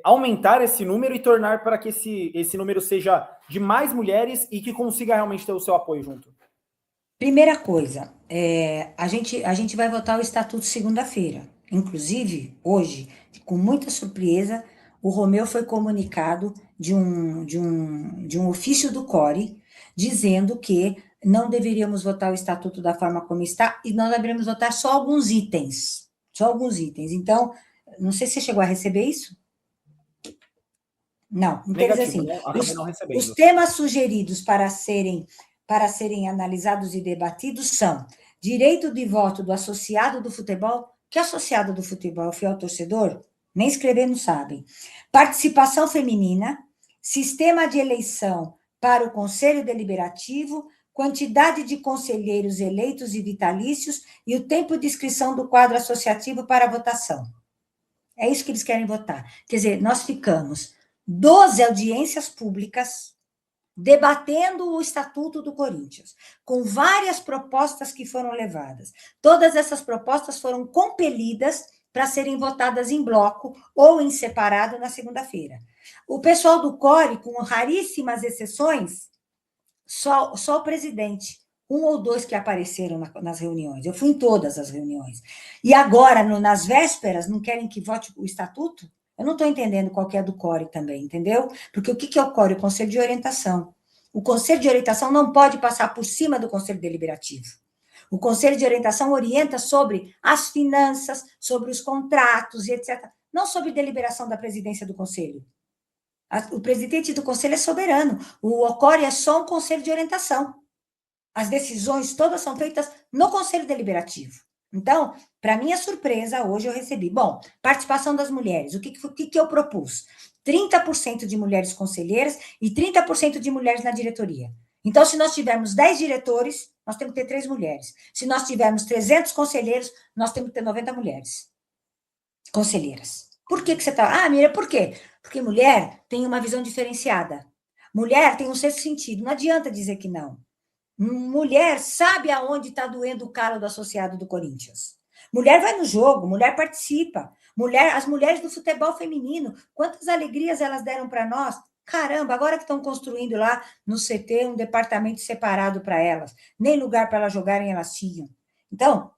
A: aumentar esse número e tornar para que esse número seja de mais mulheres e que consiga realmente ter o seu apoio junto?
B: Primeira coisa, a gente vai votar o estatuto segunda-feira. Inclusive, hoje, com muita surpresa, o Romeu foi comunicado de um ofício do CORE dizendo que não deveríamos votar o estatuto da forma como está e nós deveríamos votar só alguns itens. Só alguns itens. Então, não sei se você chegou a receber isso. Não. Então, quer dizer
A: Negativo,
B: assim,
A: não, acabei
B: os,
A: não
B: os
A: recebendo.
B: temas sugeridos para serem analisados e debatidos são direito de voto do associado do futebol, que associado do futebol é fiel torcedor, nem escrever não sabem. Participação feminina, sistema de eleição para o Conselho Deliberativo, quantidade de conselheiros eleitos e vitalícios e o tempo de inscrição do quadro associativo para votação. É isso que eles querem votar. Quer dizer, nós ficamos 12 audiências públicas debatendo o Estatuto do Corinthians, com várias propostas que foram levadas. Todas essas propostas foram compelidas para serem votadas em bloco ou em separado na segunda-feira. O pessoal do CORE, com raríssimas exceções, só o presidente, um ou dois que apareceram nas reuniões. Eu fui em todas as reuniões. E agora, nas vésperas, não querem que vote o estatuto? Eu não estou entendendo qual que é do CORE também, entendeu? Porque o que é o CORE? O Conselho de Orientação. O Conselho de Orientação não pode passar por cima do Conselho Deliberativo. O Conselho de Orientação orienta sobre as finanças, sobre os contratos e etc. Não sobre deliberação da presidência do Conselho. O presidente do conselho é soberano. O CORE é só um conselho de orientação. As decisões todas são feitas no conselho deliberativo. Então, para minha surpresa, hoje eu recebi. Bom, participação das mulheres. O que eu propus? 30% de mulheres conselheiras e 30% de mulheres na diretoria. Então, se nós tivermos 10 diretores, nós temos que ter 3 mulheres. Se nós tivermos 300 conselheiros, nós temos que ter 90 mulheres conselheiras. Por que você está... Ah, Mira, por quê? Porque mulher tem uma visão diferenciada. Mulher tem um sexto sentido. Não adianta dizer que não. Mulher sabe aonde está doendo o calo do associado do Corinthians. Mulher vai no jogo, mulher participa. As mulheres do futebol feminino, quantas alegrias elas deram para nós. Caramba, agora que estão construindo lá no CT um departamento separado para elas. Nem lugar para elas jogarem elas tinham. Então,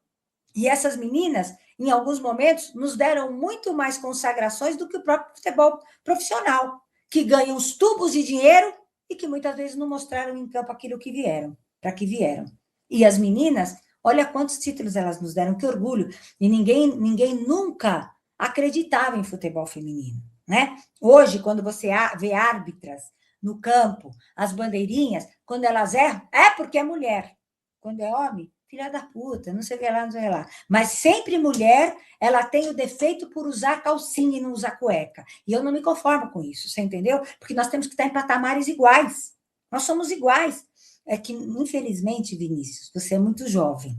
B: e essas meninas, em alguns momentos, nos deram muito mais consagrações do que o próprio futebol profissional, que ganham os tubos de dinheiro e que muitas vezes não mostraram em campo aquilo que vieram, para que vieram. E as meninas, olha quantos títulos elas nos deram, que orgulho. E ninguém nunca acreditava em futebol feminino, né? Hoje, quando você vê árbitras no campo, as bandeirinhas, quando elas erram, é porque é mulher. Quando é homem, filha da puta, não sei o que lá, não sei o que lá. Mas sempre mulher, ela tem o defeito por usar calcinha e não usar cueca. E eu não me conformo com isso, você entendeu? Porque nós temos que estar em patamares iguais. Nós somos iguais. É que, infelizmente, Vinícius, você é muito jovem.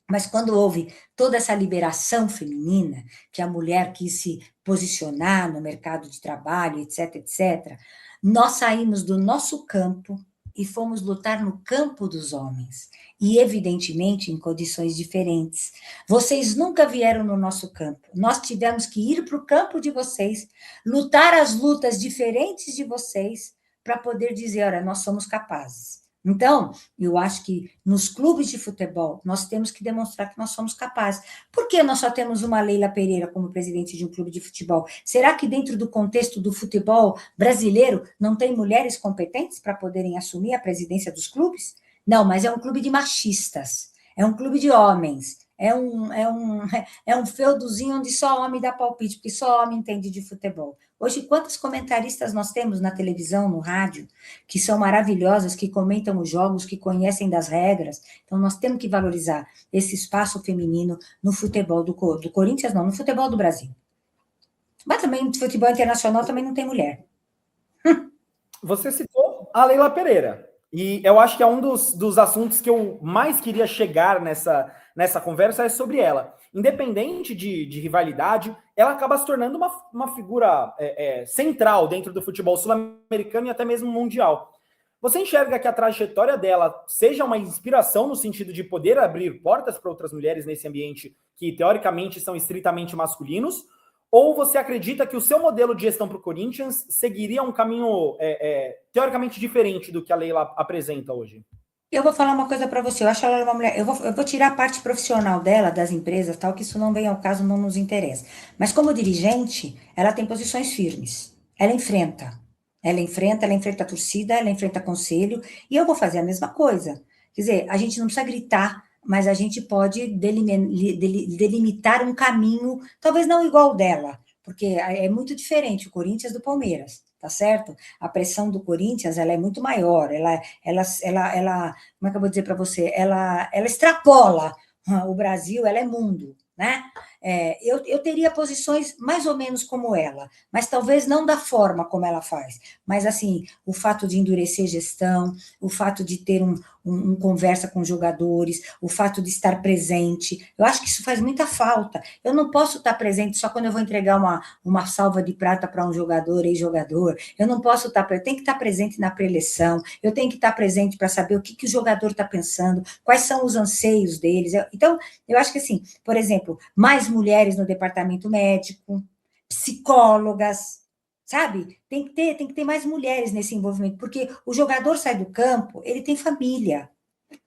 B: Mas quando houve toda essa liberação feminina, que a mulher quis se posicionar no mercado de trabalho, etc., etc., nós saímos do nosso campo e fomos lutar no campo dos homens. E, evidentemente, em condições diferentes. Vocês nunca vieram no nosso campo. Nós tivemos que ir para o campo de vocês, lutar as lutas diferentes de vocês, para poder dizer, olha, nós somos capazes. Então, eu acho que nos clubes de futebol nós temos que demonstrar que nós somos capazes. Por que nós só temos uma Leila Pereira como presidente de um clube de futebol? Será que dentro do contexto do futebol brasileiro não tem mulheres competentes para poderem assumir a presidência dos clubes? Não, mas é um clube de machistas, é um clube de homens, é um feudozinho onde só homem dá palpite, porque só homem entende de futebol. Hoje, quantos comentaristas nós temos na televisão, no rádio, que são maravilhosas, que comentam os jogos, que conhecem das regras. Então, nós temos que valorizar esse espaço feminino no futebol do Corinthians, não, no futebol do Brasil. Mas também no futebol internacional também não tem mulher.
A: Você citou a Leila Pereira. E eu acho que é um dos assuntos que eu mais queria chegar nessa conversa é sobre ela. independente de rivalidade, ela acaba se tornando uma figura central dentro do futebol sul-americano e até mesmo mundial. Você enxerga que a trajetória dela seja uma inspiração no sentido de poder abrir portas para outras mulheres nesse ambiente que, teoricamente, são estritamente masculinos? Ou você acredita que o seu modelo de gestão para o Corinthians seguiria um caminho teoricamente diferente do que a Leila apresenta hoje?
B: Eu vou falar uma coisa para você, eu acho ela uma mulher, eu vou tirar a parte profissional dela, das empresas, tal, que isso não vem ao caso, não nos interessa. Mas como dirigente, ela tem posições firmes. Ela enfrenta a torcida, ela enfrenta conselho, e eu vou fazer a mesma coisa. Quer dizer, a gente não precisa gritar, mas a gente pode delimitar um caminho, talvez não igual o dela, porque é muito diferente o Corinthians do Palmeiras, tá certo? A pressão do Corinthians, ela é muito maior, como é que eu vou dizer para você? Ela extrapola o Brasil, ela é mundo, né? Eu teria posições mais ou menos como ela, mas talvez não da forma como ela faz. Mas, assim, o fato de endurecer gestão, o fato de ter conversa com jogadores, o fato de estar presente, eu acho que isso faz muita falta. Eu não posso estar presente só quando eu vou entregar uma salva de prata para um jogador, ex-jogador. Eu não posso estar, eu tenho que estar presente na pré-eleição, eu tenho que estar presente para saber o que o jogador está pensando, quais são os anseios deles. Então, eu acho que, assim, por exemplo, mais mulheres no departamento médico, psicólogas, sabe? Tem que ter mais mulheres nesse envolvimento, porque o jogador sai do campo, ele tem família,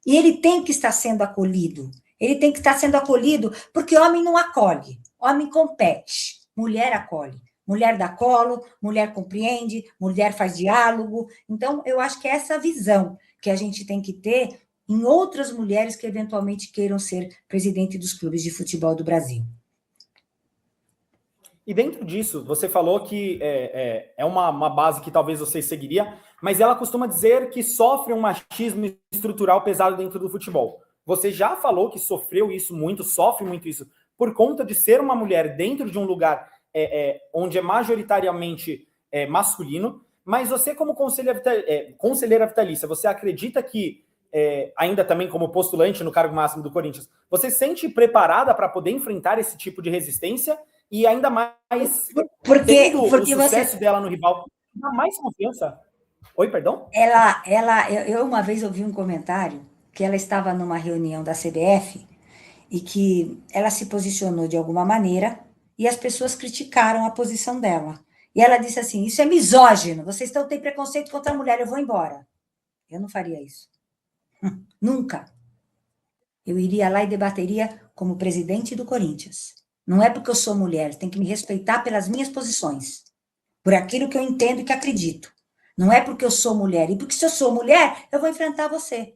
B: e ele tem que estar sendo acolhido. Ele tem que estar sendo acolhido, porque homem não acolhe, homem compete, mulher acolhe. Mulher dá colo, mulher compreende, mulher faz diálogo. Então, eu acho que é essa visão que a gente tem que ter em outras mulheres que eventualmente queiram ser presidente dos clubes de futebol do Brasil.
A: E dentro disso, você falou que é uma base que talvez você seguiria, mas ela costuma dizer que sofre um machismo estrutural pesado dentro do futebol. Você já falou que sofreu isso muito, sofre muito isso, por conta de ser uma mulher dentro de um lugar onde é majoritariamente masculino, mas você, como conselheira vitalícia, você acredita que, ainda também como postulante no cargo máximo do Corinthians, você se sente preparada para poder enfrentar esse tipo de resistência e ainda mais tendo o sucesso dela no rival, dá mais confiança? Oi, perdão?
B: Eu uma vez ouvi um comentário que ela estava numa reunião da CBF e que ela se posicionou de alguma maneira e as pessoas criticaram a posição dela. E ela disse assim, isso é misógino, vocês têm preconceito contra a mulher, eu vou embora. Eu não faria isso. Nunca. Eu iria lá e debateria como presidente do Corinthians. Não é porque eu sou mulher, tem que me respeitar pelas minhas posições, por aquilo que eu entendo e que acredito. Não é porque eu sou mulher, e porque se eu sou mulher, eu vou enfrentar você.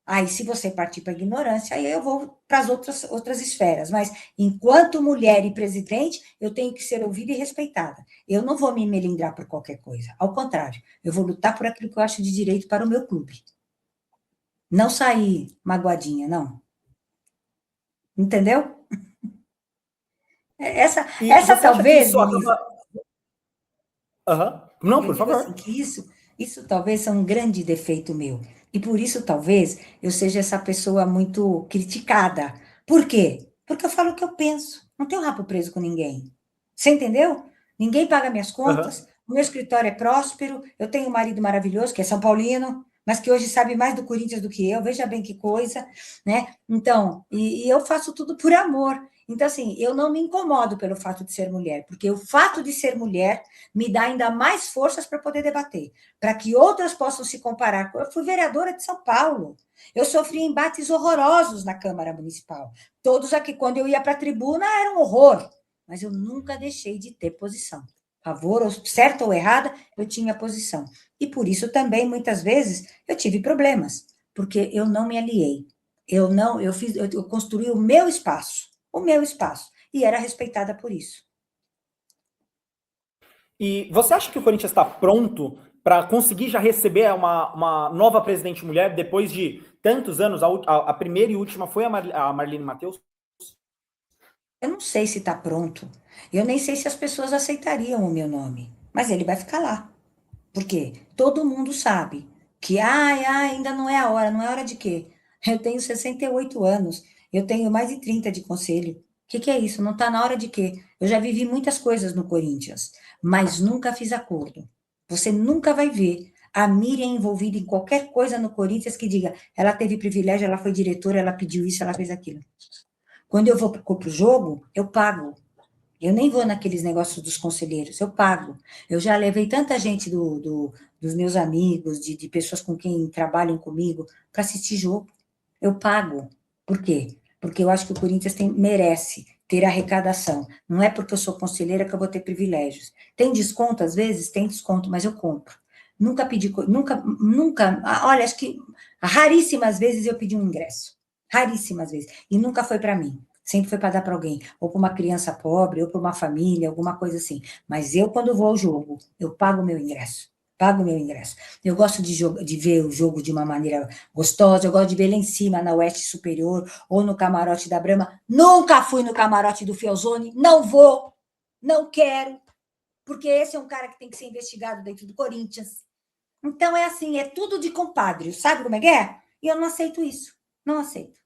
B: Aí, se você partir para a ignorância, aí eu vou para as outras esferas. Mas, enquanto mulher e presidente, eu tenho que ser ouvida e respeitada. Eu não vou me melindrar por qualquer coisa. Ao contrário, eu vou lutar por aquilo que eu acho de direito para o meu clube. Não sair magoadinha, não. Entendeu? Essa talvez...
A: Não, por favor.
B: Assim, que isso talvez seja um grande defeito meu. E por isso, talvez, eu seja essa pessoa muito criticada. Por quê? Porque eu falo o que eu penso. Não tenho rabo preso com ninguém. Você entendeu? Ninguém paga minhas contas, o meu escritório é próspero, eu tenho um marido maravilhoso, que é São Paulino, mas que hoje sabe mais do Corinthians do que eu, veja bem que coisa, né? Então, e eu faço tudo por amor. Então, assim, eu não me incomodo pelo fato de ser mulher, porque o fato de ser mulher me dá ainda mais forças para poder debater, para que outras possam se comparar. Eu fui vereadora de São Paulo, eu sofri embates horrorosos na Câmara Municipal. Todos aqui, quando eu ia para a tribuna, era um horror, mas eu nunca deixei de ter posição. Favor, certa ou errada, eu tinha posição. E por isso também, muitas vezes, eu tive problemas, porque eu não me aliei. Eu construí o meu espaço, e era respeitada por isso.
A: E você acha que o Corinthians está pronto para conseguir já receber uma nova presidente mulher depois de tantos anos? A primeira e última foi a Marlene Matheus?
B: Eu não sei se está pronto. Eu nem sei se as pessoas aceitariam o meu nome. Mas ele vai ficar lá. Por quê? Todo mundo sabe que ainda não é a hora. Não é hora de quê? Eu tenho 68 anos. Eu tenho mais de 30 de conselho. que é isso? Não está na hora de quê? Eu já vivi muitas coisas no Corinthians, mas nunca fiz acordo. Você nunca vai ver a Miriam envolvida em qualquer coisa no Corinthians que diga, ela teve privilégio, ela foi diretora, ela pediu isso, ela fez aquilo. Quando eu vou para o jogo, eu pago. Eu nem vou naqueles negócios dos conselheiros, eu pago. Eu já levei tanta gente dos meus amigos, de pessoas com quem trabalham comigo, para assistir jogo. Eu pago. Por quê? Porque eu acho que o Corinthians merece ter arrecadação. Não é porque eu sou conselheira que eu vou ter privilégios. Tem desconto, às vezes? Tem desconto, mas eu compro. Nunca pedi, nunca, olha, acho que raríssimas vezes eu pedi um ingresso. Raríssimas vezes. E nunca foi para mim. Sempre foi para dar para alguém, ou para uma criança pobre, ou para uma família, alguma coisa assim. Mas eu, quando vou ao jogo, eu pago o meu ingresso. Pago o meu ingresso. Eu gosto de ver o jogo de uma maneira gostosa, eu gosto de ver lá em cima, na Oeste Superior, ou no camarote da Brahma. Nunca fui no camarote do Fielzone, não vou, não quero, porque esse é um cara que tem que ser investigado dentro do Corinthians. Então, é assim, é tudo de compadre, sabe como é que é? E eu não aceito isso, não aceito.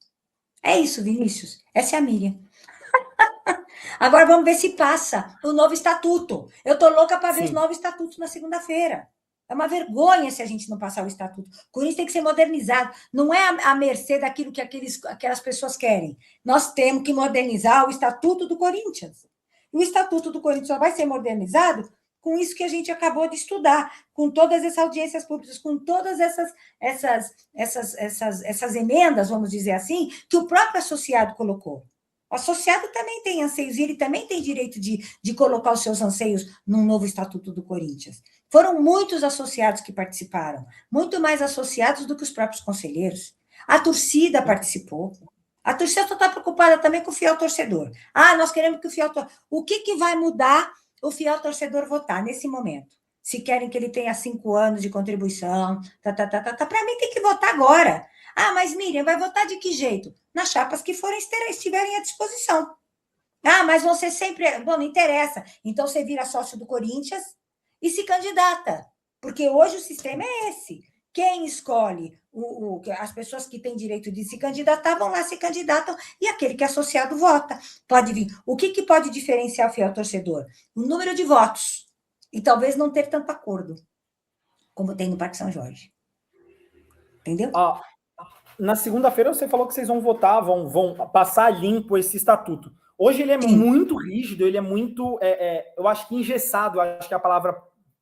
B: É isso, Vinícius. Essa é a Miriam. Agora vamos ver se passa o novo estatuto. Eu tô louca para ver os novos estatutos na segunda-feira. É uma vergonha se a gente não passar o estatuto. O Corinthians tem que ser modernizado. Não é a mercê daquilo que aquelas pessoas querem. Nós temos que modernizar o estatuto do Corinthians. E o estatuto do Corinthians só vai ser modernizado com isso que a gente acabou de estudar, com todas essas audiências públicas, com todas essas emendas, vamos dizer assim, que o próprio associado colocou. O associado também tem anseios, e ele também tem direito de colocar os seus anseios num novo estatuto do Corinthians. Foram muitos associados que participaram, muito mais associados do que os próprios conselheiros. A torcida participou. A torcida está preocupada também com o fiel torcedor. Ah, nós queremos que o fiel torcedor... O que vai mudar o fiel torcedor votar nesse momento? Se querem que ele tenha 5 anos de contribuição, para mim tem que votar agora. Ah, mas Miriam, vai votar de que jeito? Nas chapas que estiverem à disposição. Ah, mas vão ser sempre... Bom, não interessa. Então, você vira sócio do Corinthians e se candidata. Porque hoje o sistema é esse. Quem escolhe, as pessoas que têm direito de se candidatar, vão lá, se candidatam, e aquele que é associado vota. Pode vir. O que pode diferenciar o fiel torcedor? O número de votos. E talvez não ter tanto acordo, como tem no Parque São Jorge. Entendeu?
A: Na segunda-feira você falou que vocês vão votar, vão passar limpo esse estatuto. Hoje ele é muito rígido, ele é muito, eu acho que engessado, acho que é a palavra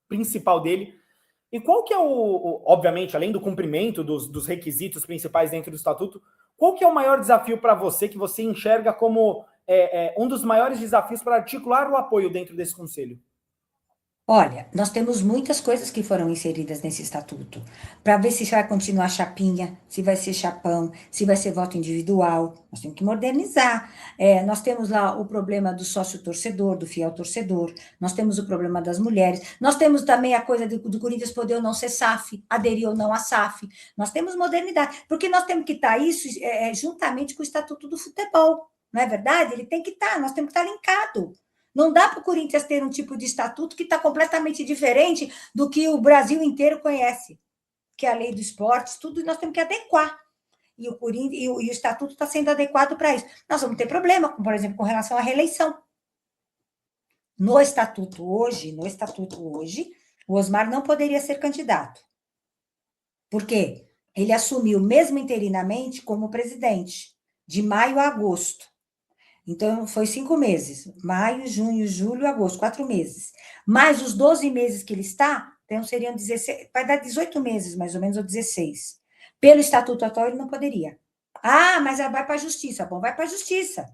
A: principal dele. E qual que é obviamente, além do cumprimento dos requisitos principais dentro do estatuto, qual que é o maior desafio para você, que você enxerga como um dos maiores desafios para articular o apoio dentro desse conselho?
B: Olha, nós temos muitas coisas que foram inseridas nesse estatuto, para ver se vai continuar chapinha, se vai ser chapão, se vai ser voto individual. Nós temos que modernizar. Nós temos lá o problema do sócio-torcedor, do fiel torcedor, nós temos o problema das mulheres, nós temos também a coisa do Corinthians poder ou não ser SAF, aderir ou não à SAF. Nós temos modernidade, porque nós temos que estar isso juntamente com o estatuto do futebol, não é verdade? Ele tem que estar, nós temos que estar linkado. Não dá para o Corinthians ter um tipo de estatuto que está completamente diferente do que o Brasil inteiro conhece, que é a lei do esporte, tudo nós temos que adequar. E o estatuto está sendo adequado para isso. Nós vamos ter problema, por exemplo, com relação à reeleição. No estatuto hoje, o Osmar não poderia ser candidato. Por quê? Ele assumiu, mesmo interinamente, como presidente, de maio a agosto. Então, foi 5 meses. Maio, junho, julho, agosto, 4 meses. Mais os 12 meses que ele está, então seriam 16, vai dar 18 meses, mais ou menos, ou 16. Pelo estatuto atual, ele não poderia. Ah, mas vai para a justiça. Bom, vai para a justiça.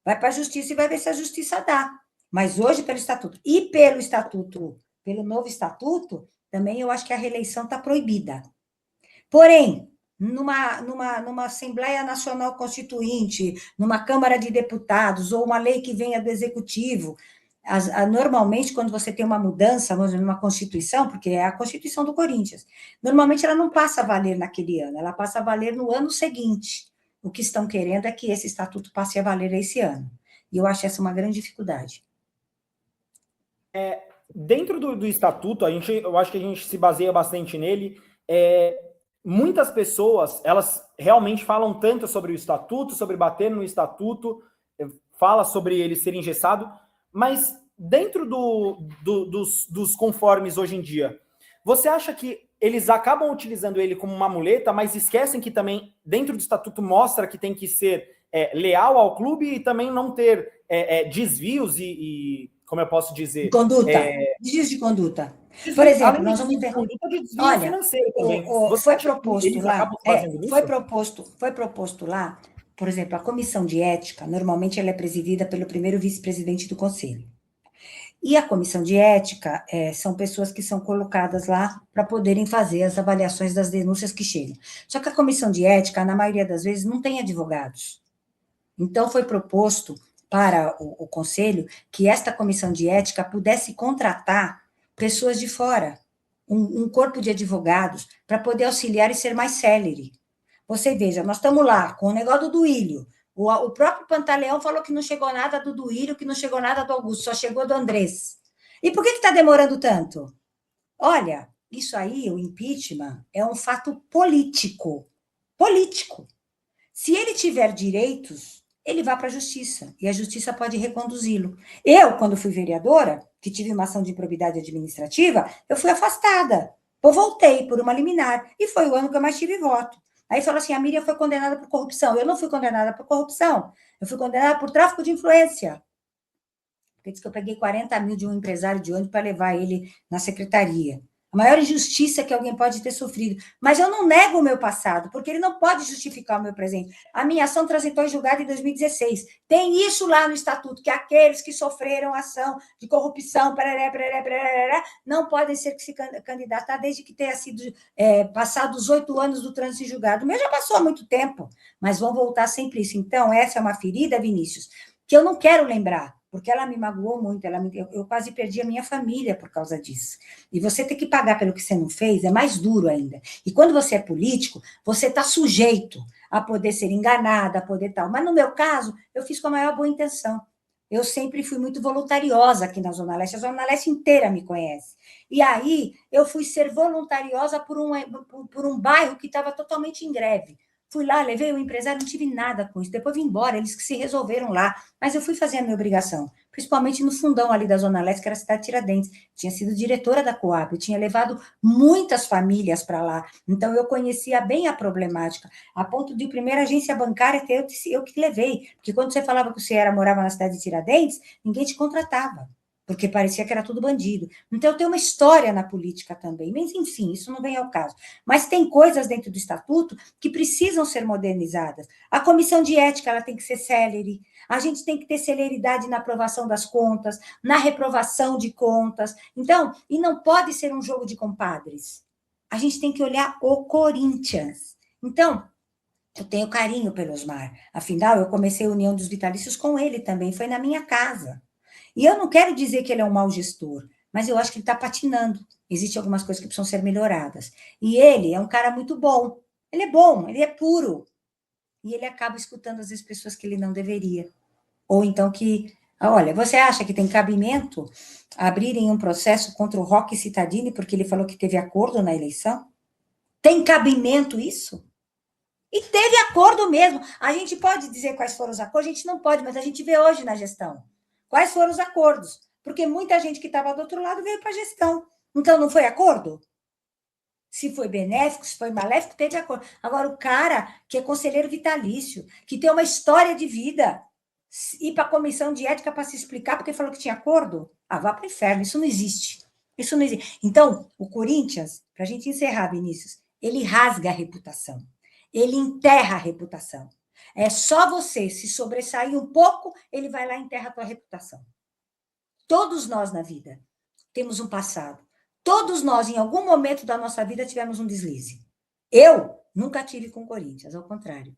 B: Vai para a justiça e vai ver se a justiça dá. Mas hoje, pelo estatuto. E pelo estatuto, pelo novo estatuto, também eu acho que a reeleição está proibida. Porém, numa Assembleia Nacional Constituinte, numa Câmara de Deputados, ou uma lei que venha do Executivo, normalmente, quando você tem uma mudança, vamos dizer, numa Constituição, porque é a Constituição do Corinthians, normalmente ela não passa a valer naquele ano, ela passa a valer no ano seguinte. O que estão querendo é que esse estatuto passe a valer esse ano. E eu acho essa uma grande dificuldade.
A: Dentro do estatuto, eu acho que a gente se baseia bastante nele. Muitas pessoas, elas realmente falam tanto sobre o estatuto, sobre bater no estatuto, fala sobre ele ser engessado, mas dentro dos conformes hoje em dia, você acha que eles acabam utilizando ele como uma muleta, mas esquecem que também dentro do estatuto mostra que tem que ser leal ao clube e também não ter desvios como eu posso dizer?
B: Conduta, desvios de conduta. Por
A: Desvio,
B: exemplo,
A: além de
B: nós vamos
A: desvio de
B: ver.
A: conduta, de desvio
B: Olha,
A: financeiro também. Você
B: foi
A: acha que
B: proposto
A: eles
B: lá,
A: acabam fazendo isso?
B: foi proposto lá, por exemplo, a comissão de ética, normalmente ela é presidida pelo primeiro vice-presidente do conselho. E a comissão de ética são pessoas que são colocadas lá para poderem fazer as avaliações das denúncias que chegam. Só que a comissão de ética, na maioria das vezes, não tem advogados. Então, foi proposto para o conselho que esta comissão de ética pudesse contratar pessoas de fora, um corpo de advogados, para poder auxiliar e ser mais célere. Você veja, nós estamos lá com o negócio do Duílio. O próprio Pantaleão falou que não chegou nada do Duílio, que não chegou nada do Augusto, só chegou do Andrés. E por que está demorando tanto? Olha, isso aí, o impeachment, é um fato político. Político. Se ele tiver direitos, ele vai para a justiça, e a justiça pode reconduzi-lo. Eu, quando fui vereadora, que tive uma ação de improbidade administrativa, eu fui afastada. Eu voltei por uma liminar, e foi o ano que eu mais tive voto. Aí falou assim, a Miriam foi condenada por corrupção. Eu não fui condenada por corrupção, eu fui condenada por tráfico de influência. Porque disse que eu peguei 40 mil de um empresário de ônibus para levar ele na secretaria. A maior injustiça que alguém pode ter sofrido. Mas eu não nego o meu passado, porque ele não pode justificar o meu presente. A minha ação transitou em julgado em 2016. Tem isso lá no estatuto, que aqueles que sofreram ação de corrupção, não podem ser que se candidatar desde que tenha sido passado os 8 anos do trânsito em julgado. O meu já passou há muito tempo, mas vão voltar sempre isso. Então, essa é uma ferida, Vinícius, que eu não quero lembrar, porque ela me magoou muito, eu quase perdi a minha família por causa disso. E você ter que pagar pelo que você não fez é mais duro ainda. E quando você é político, você está sujeito a poder ser enganada, a poder tal. Mas no meu caso, eu fiz com a maior boa intenção. Eu sempre fui muito voluntariosa aqui na Zona Leste, a Zona Leste inteira me conhece. E aí, eu fui ser voluntariosa por um bairro que estava totalmente em greve. Fui lá, levei o empresário, não tive nada com isso. Depois vim embora, eles que se resolveram lá. Mas eu fui fazer a minha obrigação, principalmente no fundão ali da Zona Leste, que era a cidade de Tiradentes. Tinha sido diretora da Coab, eu tinha levado muitas famílias para lá. Então, eu conhecia bem a problemática, a ponto de primeira agência bancária ter eu que levei. Porque quando você falava que você morava na cidade de Tiradentes, ninguém te contratava, porque parecia que era tudo bandido. Então, eu tenho uma história na política também. Mas, enfim, isso não vem ao caso. Mas tem coisas dentro do estatuto que precisam ser modernizadas. A comissão de ética ela tem que ser célere, a gente tem que ter celeridade na aprovação das contas, na reprovação de contas. Então, e não pode ser um jogo de compadres. A gente tem que olhar o Corinthians. Então, eu tenho carinho pelo Osmar. Afinal, eu comecei a União dos Vitalícios com ele também, foi na minha casa. E eu não quero dizer que ele é um mau gestor, mas eu acho que ele está patinando. Existem algumas coisas que precisam ser melhoradas. E ele é um cara muito bom. Ele é bom, ele é puro. E ele acaba escutando, às vezes, pessoas que ele não deveria. Ou então que... Olha, você acha que tem cabimento abrirem um processo contra o Roque Cittadini porque ele falou que teve acordo na eleição? Tem cabimento isso? E teve acordo mesmo. A gente pode dizer quais foram os acordos? A gente não pode, mas a gente vê hoje na gestão. Quais foram os acordos? Porque muita gente que estava do outro lado veio para a gestão. Então, não foi acordo? Se foi benéfico, se foi maléfico, teve acordo. Agora, o cara que é conselheiro vitalício, que tem uma história de vida, ir para a comissão de ética para se explicar porque falou que tinha acordo? Ah, vá para o inferno, isso não existe. Isso não existe. Então, o Corinthians, para a gente encerrar, Vinícius, ele rasga a reputação. Ele enterra a reputação. É só você se sobressair um pouco, ele vai lá e enterra a tua reputação. Todos nós na vida temos um passado. Todos nós, em algum momento da nossa vida, tivemos um deslize. Eu nunca tive com o Corinthians, ao contrário.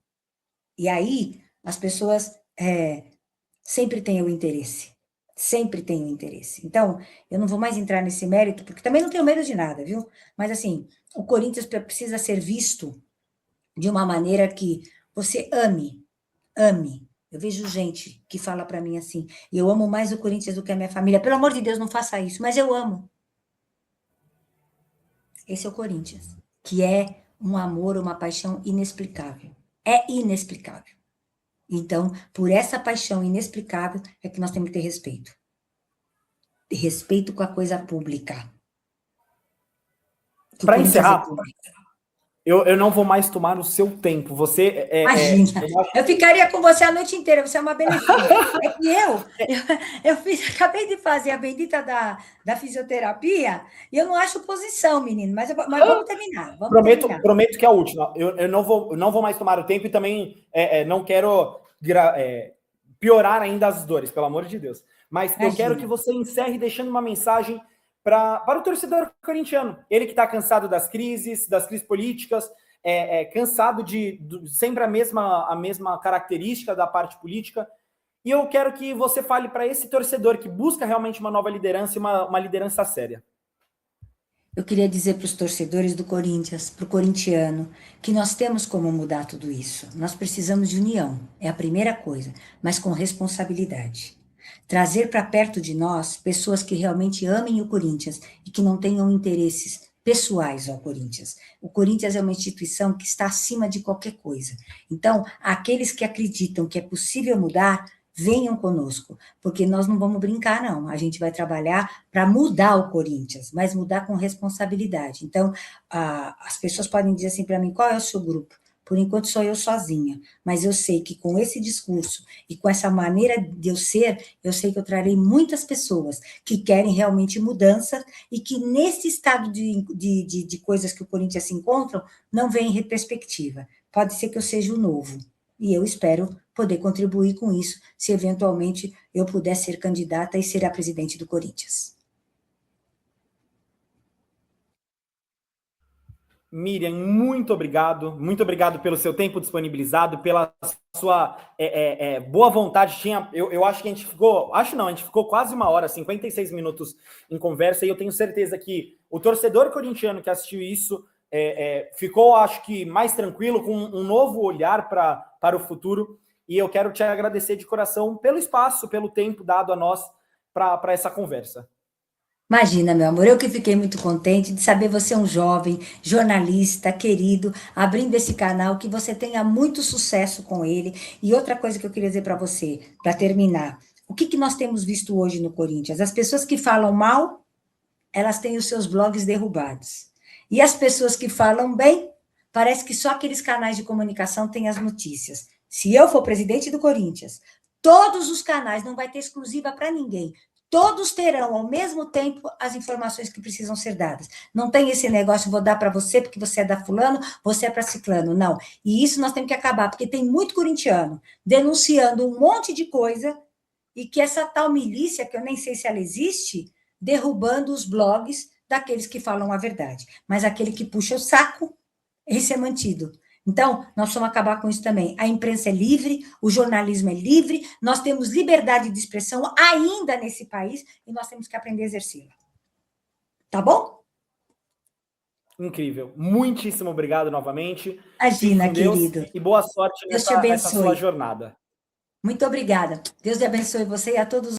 B: E aí, as pessoas sempre têm o interesse. Sempre têm o interesse. Então, eu não vou mais entrar nesse mérito, porque também não tenho medo de nada, viu? Mas, assim, o Corinthians precisa ser visto de uma maneira que você ame. Eu vejo gente que fala para mim assim, eu amo mais o Corinthians do que a minha família. Pelo amor de Deus, não faça isso, mas eu amo. Esse é o Corinthians, que é um amor, uma paixão inexplicável. É inexplicável. Então, por essa paixão inexplicável, é que nós temos que ter respeito. Respeito com a coisa pública.
A: Para encerrar, eu não vou mais tomar o seu tempo. Você
B: Imagina, eu ficaria com você a noite inteira, você é uma beneficiária. É que acabei de fazer a bendita da fisioterapia e eu não acho posição, menino, mas vamos terminar.
A: Prometo que é a última. Eu não vou mais tomar o tempo e também não quero piorar ainda as dores, pelo amor de Deus. Mas eu quero que você encerre deixando uma mensagem para o torcedor corintiano. Ele que está cansado das crises políticas, cansado de sempre a mesma característica da parte política. E eu quero que você fale para esse torcedor que busca realmente uma nova liderança e uma liderança séria.
B: Eu queria dizer para os torcedores do Corinthians, para o corintiano, que nós temos como mudar tudo isso. Nós precisamos de união, é a primeira coisa, mas com responsabilidade. Trazer para perto de nós pessoas que realmente amem o Corinthians e que não tenham interesses pessoais ao Corinthians. O Corinthians é uma instituição que está acima de qualquer coisa. Então, aqueles que acreditam que é possível mudar, venham conosco, porque nós não vamos brincar, não. A gente vai trabalhar para mudar o Corinthians, mas mudar com responsabilidade. Então, as pessoas podem dizer assim para mim, qual é o seu grupo? Por enquanto sou eu sozinha, mas eu sei que com esse discurso e com essa maneira de eu ser, eu sei que eu trarei muitas pessoas que querem realmente mudança e que nesse estado de coisas que o Corinthians se encontram, não veem perspectiva. Pode ser que eu seja o novo, e eu espero poder contribuir com isso, se eventualmente eu puder ser candidata e ser a presidente do Corinthians.
A: Miriam, muito obrigado pelo seu tempo disponibilizado, pela sua boa vontade. Eu acho que a gente ficou quase uma hora, 56 minutos em conversa, e eu tenho certeza que o torcedor corintiano que assistiu isso ficou, acho que, mais tranquilo, com um novo olhar para o futuro, e eu quero te agradecer de coração pelo espaço, pelo tempo dado a nós para essa conversa.
B: Imagina, meu amor, eu que fiquei muito contente de saber você é um jovem jornalista querido, abrindo esse canal, que você tenha muito sucesso com ele. E outra coisa que eu queria dizer para você, para terminar, o que nós temos visto hoje no Corinthians? As pessoas que falam mal, elas têm os seus blogs derrubados. E as pessoas que falam bem, parece que só aqueles canais de comunicação têm as notícias. Se eu for presidente do Corinthians, todos os canais, não vai ter exclusiva para ninguém, todos terão ao mesmo tempo as informações que precisam ser dadas. Não tem esse negócio, vou dar para você porque você é da fulano, você é para ciclano, não. E isso nós temos que acabar, porque tem muito corintiano denunciando um monte de coisa e que essa tal milícia, que eu nem sei se ela existe, derrubando os blogs daqueles que falam a verdade. Mas aquele que puxa o saco, esse é mantido. Então, nós vamos acabar com isso também. A imprensa é livre, o jornalismo é livre, nós temos liberdade de expressão ainda nesse país e nós temos que aprender a exercê-la. Tá bom?
A: Incrível. Muitíssimo obrigado novamente.
B: Imagina, querido.
A: E boa sorte nessa sua jornada.
B: Muito obrigada. Deus te abençoe você e a todos